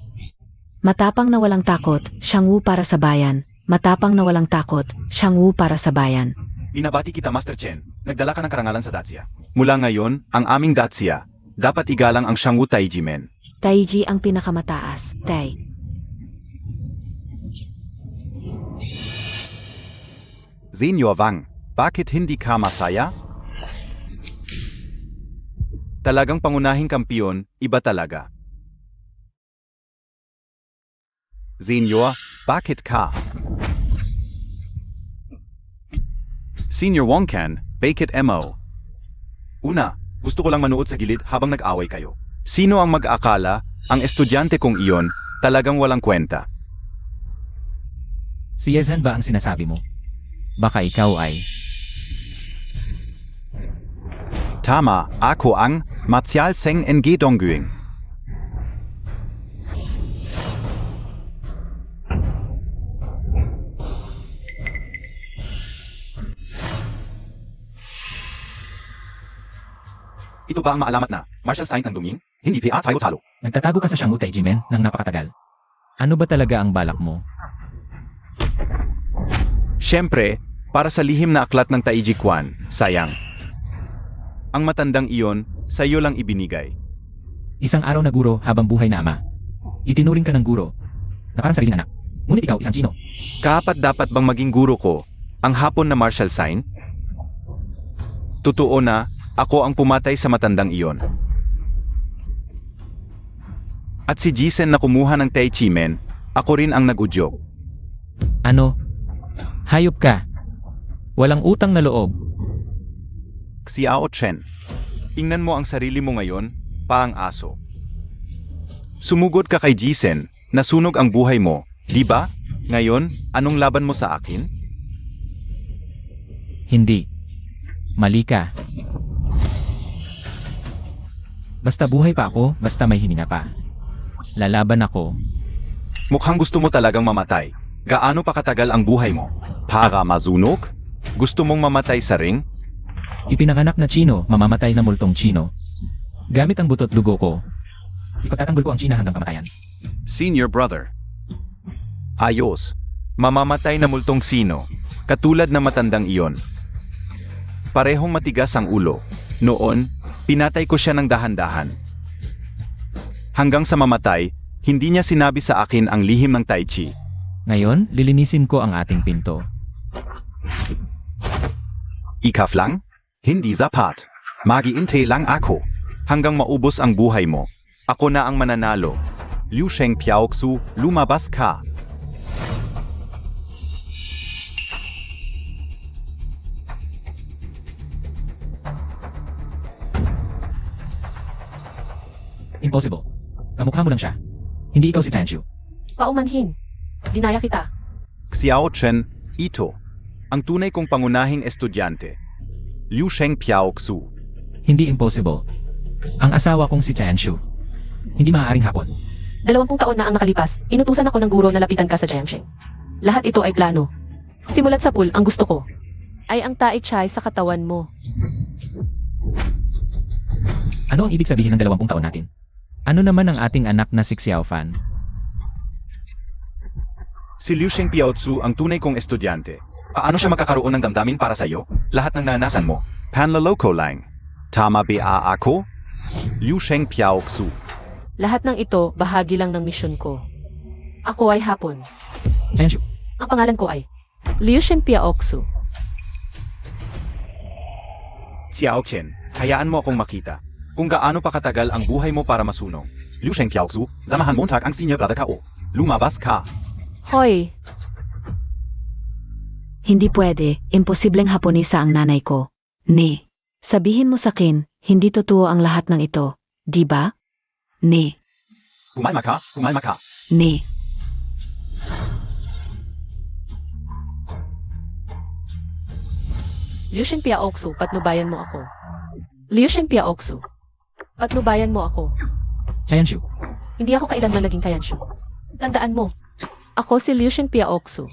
Matapang na walang takot, Shang Wu para sa bayan. Matapang na walang takot, Shang Wu para sa bayan. Binabati kita, Master Chen. Nagdala ka ng karangalan sa Dacia. Mula ngayon, ang aming Dacia, dapat igalang ang Shangwu Taiji Men. Taiji ang pinakamataas, Tai. Senior Wang, bakit hindi ka masaya? Talagang pangunahing kampiyon, iba talaga. Senior, bakit ka? Senior Wongkan, bakit mo? Una, gusto ko lang manood sa gilid habang nag-away kayo. Sino ang mag-akala, ang estudyante kong iyon, talagang walang kwenta? Si Yezen ba ang sinasabi mo? Baka ikaw ay... Tama, ako ang Martial Seng NG Dongguing. Ito ba ang maalamat na martial science ng Dongyin? Hindi PA tayo talo. Nagtatago ka sa Shangwu Taiji Men ng napakatagal. Ano ba talaga ang balak mo? Siyempre, para sa lihim na aklat ng Taiji Quan, sayang. Ang matandang iyon, sa iyo lang ibinigay. Isang araw na guro habang buhay na ama. Itinuring ka ng guro na parang sariling anak. Ngunit ikaw isang Chino. Kapat dapat bang maging guro ko, ang hapon na martial sign? Totoo na, ako ang pumatay sa matandang iyon. At si Jisen na kumuha ng Tai Chi Men, ako rin ang nag-udyok. Ano? Hayop ka. Walang utang na loob. Xiao Chen, ingnan mo ang sarili mo ngayon, paang aso. Sumugod ka kay Jisen, nasunog ang buhay mo, di ba? Ngayon, anong laban mo sa akin? Hindi. Mali ka. Basta buhay pa ako, basta may hininga pa. Lalaban ako. Mukhang gusto mo talagang mamatay. Gaano pa katagal ang buhay mo? Para masunog? Gusto mong mamatay sa ring? Ipinanganak na Chino, mamamatay na multong Chino. Gamit ang butot dugo ko, ipagtatanggol ko ang China hanggang kamatayan. Senior brother. Ayos. Mamamatay na multong sino, katulad na matandang iyon. Parehong matigas ang ulo. Noon, pinatay ko siya ng dahan-dahan. Hanggang sa mamatay, hindi niya sinabi sa akin ang lihim ng Tai Chi. Ngayon, lilinisin ko ang ating pinto. Ikaf lang? Hindi sapat. Mag-iintay lang ako. Hanggang maubos ang buhay mo. Ako na ang mananalo. Liu Sheng Piaoxu, lumabas ka. Impossible. Kamukha mo lang siya. Hindi ikaw si Tanshu. Paumanhin. Dinaya kita. Xiao Chen, ito. Ang tunay kong pangunahing estudyante. Liu Sheng Piaoxu. Hindi impossible. Ang asawa kong si Tanshu. Hindi maaaring hapon. 20 taon na ang nakalipas, inutusan ako ng guro na lapitan ka sa Jiangsheng. Lahat ito ay plano. Simulat sa pool, ang gusto ko ay ang Tai Chi sa katawan mo. Ano ang ibig sabihin ng 20 taon natin? Ano naman ang ating anak na si Xiao Fan? Si Liu Sheng Piaozu ang tunay kong estudyante. Paano siya makakaroon ng damdamin para sa iyo? Lahat ng nanasan mo. Panlaloko lang. Tama ba ako? Liu Sheng Piaoxu. Lahat ng ito, bahagi lang ng misyon ko. Ako ay hapon. Tanshu. Ang pangalan ko ay Liu Sheng Piaoxu. Xiao Chen, hayaan mo akong makita. Kung gaano pa katagal ang buhay mo para masunog. Liu Sheng Piaoxu, samahan Montag ang senior brother ka o. Lumabas ka. Hoy! Hindi pwede, imposibleng Haponesa ang nanay ko. Nee. Sabihin mo sa akin, hindi totoo ang lahat ng ito, di ba? Nee. Kumalma ka, kumalma ka. Nee. Liu Sheng Piaoxu, patnubayan mo ako. Liu Sheng Piaoxu, patnubayan mo ako. Tanshu. Hindi ako kailanman naging Tayanshu. Tandaan mo, ako si Liu Sheng Piaoxu.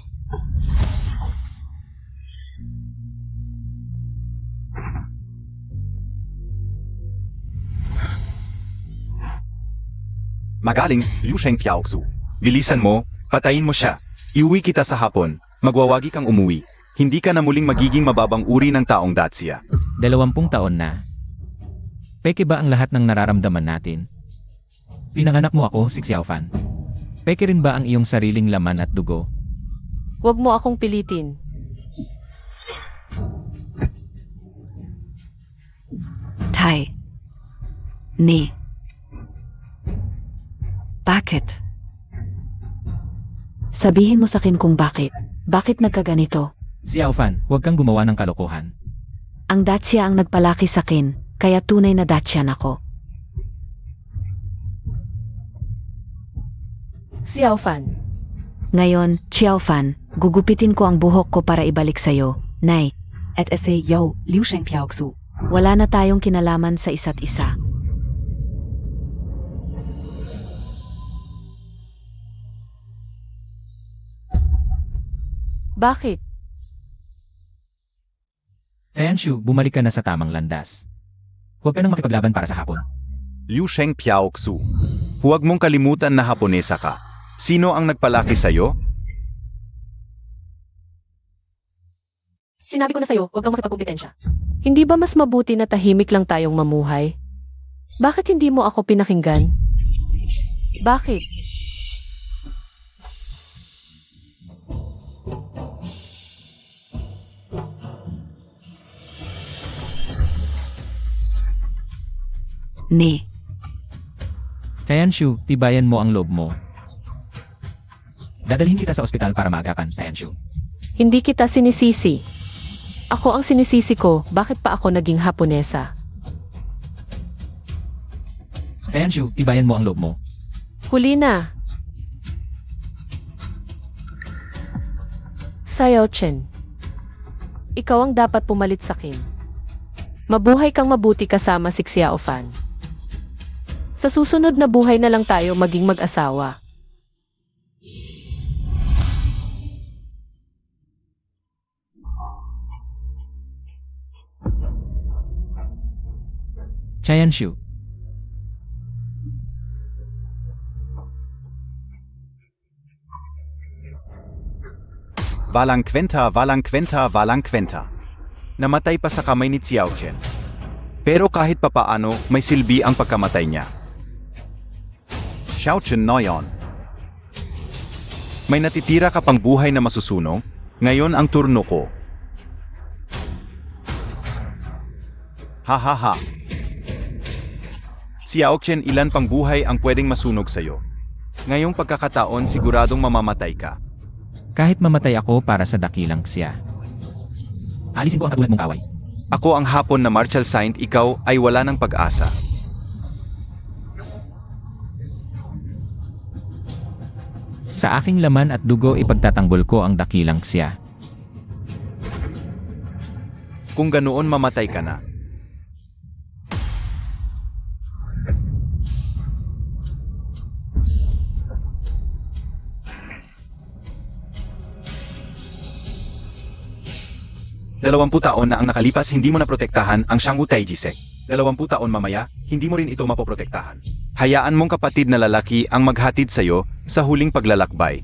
Magaling, Liu Sheng Piaoxu. Bilisan mo, patayin mo siya. Iuwi kita sa hapon. Magwawagi kang umuwi. Hindi ka na muling magiging mababang uri ng taong Dacia. 20 taon na. Peke ba ang lahat ng nararamdaman natin? Pinanganak mo ako, si Xiaofan. Peke rin ba ang iyong sariling laman at dugo? Huwag mo akong pilitin. Tai. Nee. Bakit? Sabihin mo sa akin kung bakit. Bakit nagkaganito? Xiaofan, huwag kang gumawa ng kalokohan. Ang Dacia ang nagpalaki sa akin, kaya tunay na Dacian ako. Xiaofan, Ngayon, Xiaofan, gugupitin ko ang buhok ko para ibalik sa'yo. Nay, At ese yo, Liu Sheng Piaoxu. wala na tayong kinalaman sa isa't isa. bakit? Fanshu, bumalik ka na sa tamang landas. Huwag ka nang makipaglaban para sa hapon. Liu Sheng Piaoxu. Huwag mong kalimutan na Haponesa ka. Sino ang nagpalaki sa'yo? Sinabi ko na sa'yo, huwag kang makipagkumpetensya. Hindi ba mas mabuti na tahimik lang tayong mamuhay? Bakit hindi mo ako pinakinggan? Bakit? Nee, Fanshu, tibayan mo ang loob mo. Dadalhin kita sa ospital para maagapan, Fanshu. Hindi kita sinisisi. Ako ang sinisisi ko, bakit pa ako naging Haponesa? Fanshu, tibayan mo ang loob mo. Huli na. Xiao Chen. Ikaw ang dapat pumalit sa akin. Mabuhay kang mabuti kasama si Xiaofan. Sa susunod na buhay na lang tayo maging mag-asawa. Chayanshu. Walang kwenta, walang kwenta, walang kwenta. Namatay pa sa kamay ni Xiao Chen. Pero kahit papaano, may silbi ang pagkamatay niya. Xiao Chen na yon. May natitira ka pang buhay na masusunog? Ngayon ang turno ko. Ha ha ha. Xiao Chen, ilan pang buhay ang pwedeng masunog sa'yo? Ngayong pagkakataon siguradong mamamatay ka. Kahit mamatay ako para sa dakilang siya. Alisin ko ang katulad mong kaway. Ako ang hapon na martial saint, ikaw ay wala ng pag-asa. Sa aking laman at dugo ipagtatanggol ko ang dakilang siya. Kung ganoon mamatay ka na. Dalawamput taon na ang nakalipas, hindi mo naprotektahan ang Shangwu Taijisek. 20 taon mamaya, hindi mo rin ito mapoprotektahan. Hayaan mong kapatid na lalaki ang maghatid sa'yo sa huling paglalakbay.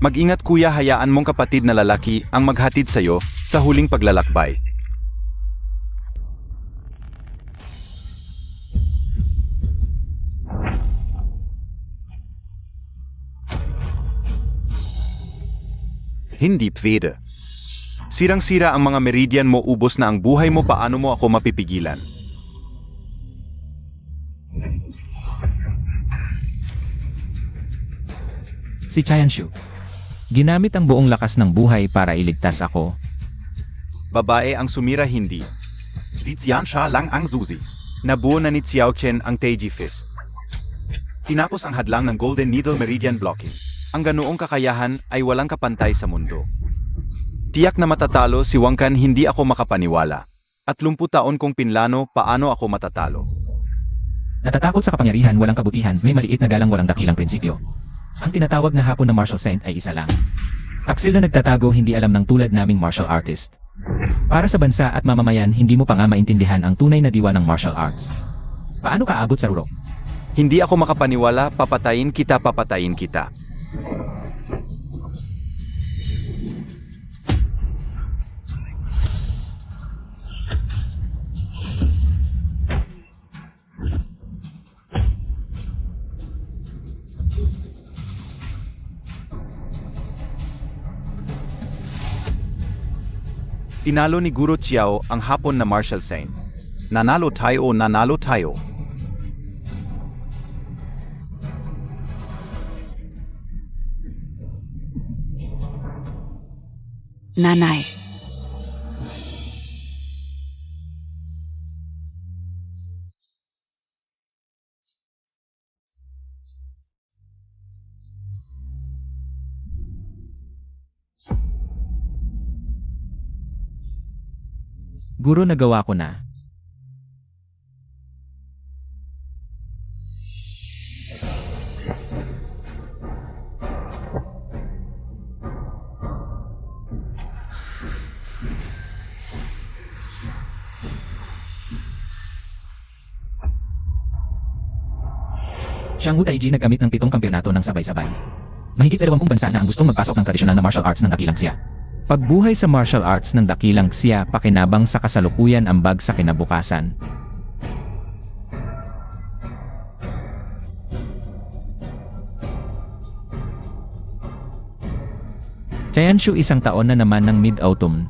Mag-ingat kuya, hayaan mong kapatid na lalaki ang maghatid sa'yo sa huling paglalakbay. Hindi pwede. Sirang-sira ang mga meridian mo, ubos na ang buhay mo, paano mo ako mapipigilan? Si Chayanshu. Ginamit ang buong lakas ng buhay para iligtas ako. Babae ang sumira, hindi. Zizian siya lang ang Zuzi. Nabuo na ni Xiao Chen ang Teiji Fist. Tinapos ang hadlang ng Golden Needle Meridian Blocking. Ang ganoong kakayahan ay walang kapantay sa mundo. Tiyak na matatalo si Wang Kan, hindi ako makapaniwala. At 30 taon kong pinlano, paano ako matatalo? Natatakot sa kapangyarihan walang kabutihan, may maliit na galang walang dakilang prinsipyo. Ang tinatawag na hapon na martial saint ay isa lang. Taksil na nagtatago hindi alam ng tulad naming martial artist. Para sa bansa at mamamayan hindi mo pa nga maintindihan ang tunay na diwa ng martial arts. Paano ka aabot sa Urok? Hindi ako makapaniwala, papatayin kita, papatayin kita. Tinalo ni Guro Chiao ang hapon na martial saint. Nanalo tayo o nanalo tayo. Nanay. Guro, nagawa ko na. Xiangwu Taiji nagkamit ng 7 kampyonato ng sabay-sabay. Mahigit 20 bansa na ang gustong magpasok ng tradisyonal na martial arts ng dakilang siya. Pagbuhay sa martial arts ng dakilang siya pakinabang sa kasalukuyan ambag sa kinabukasan. Tianshu 1 taon na naman ng Mid-Autumn,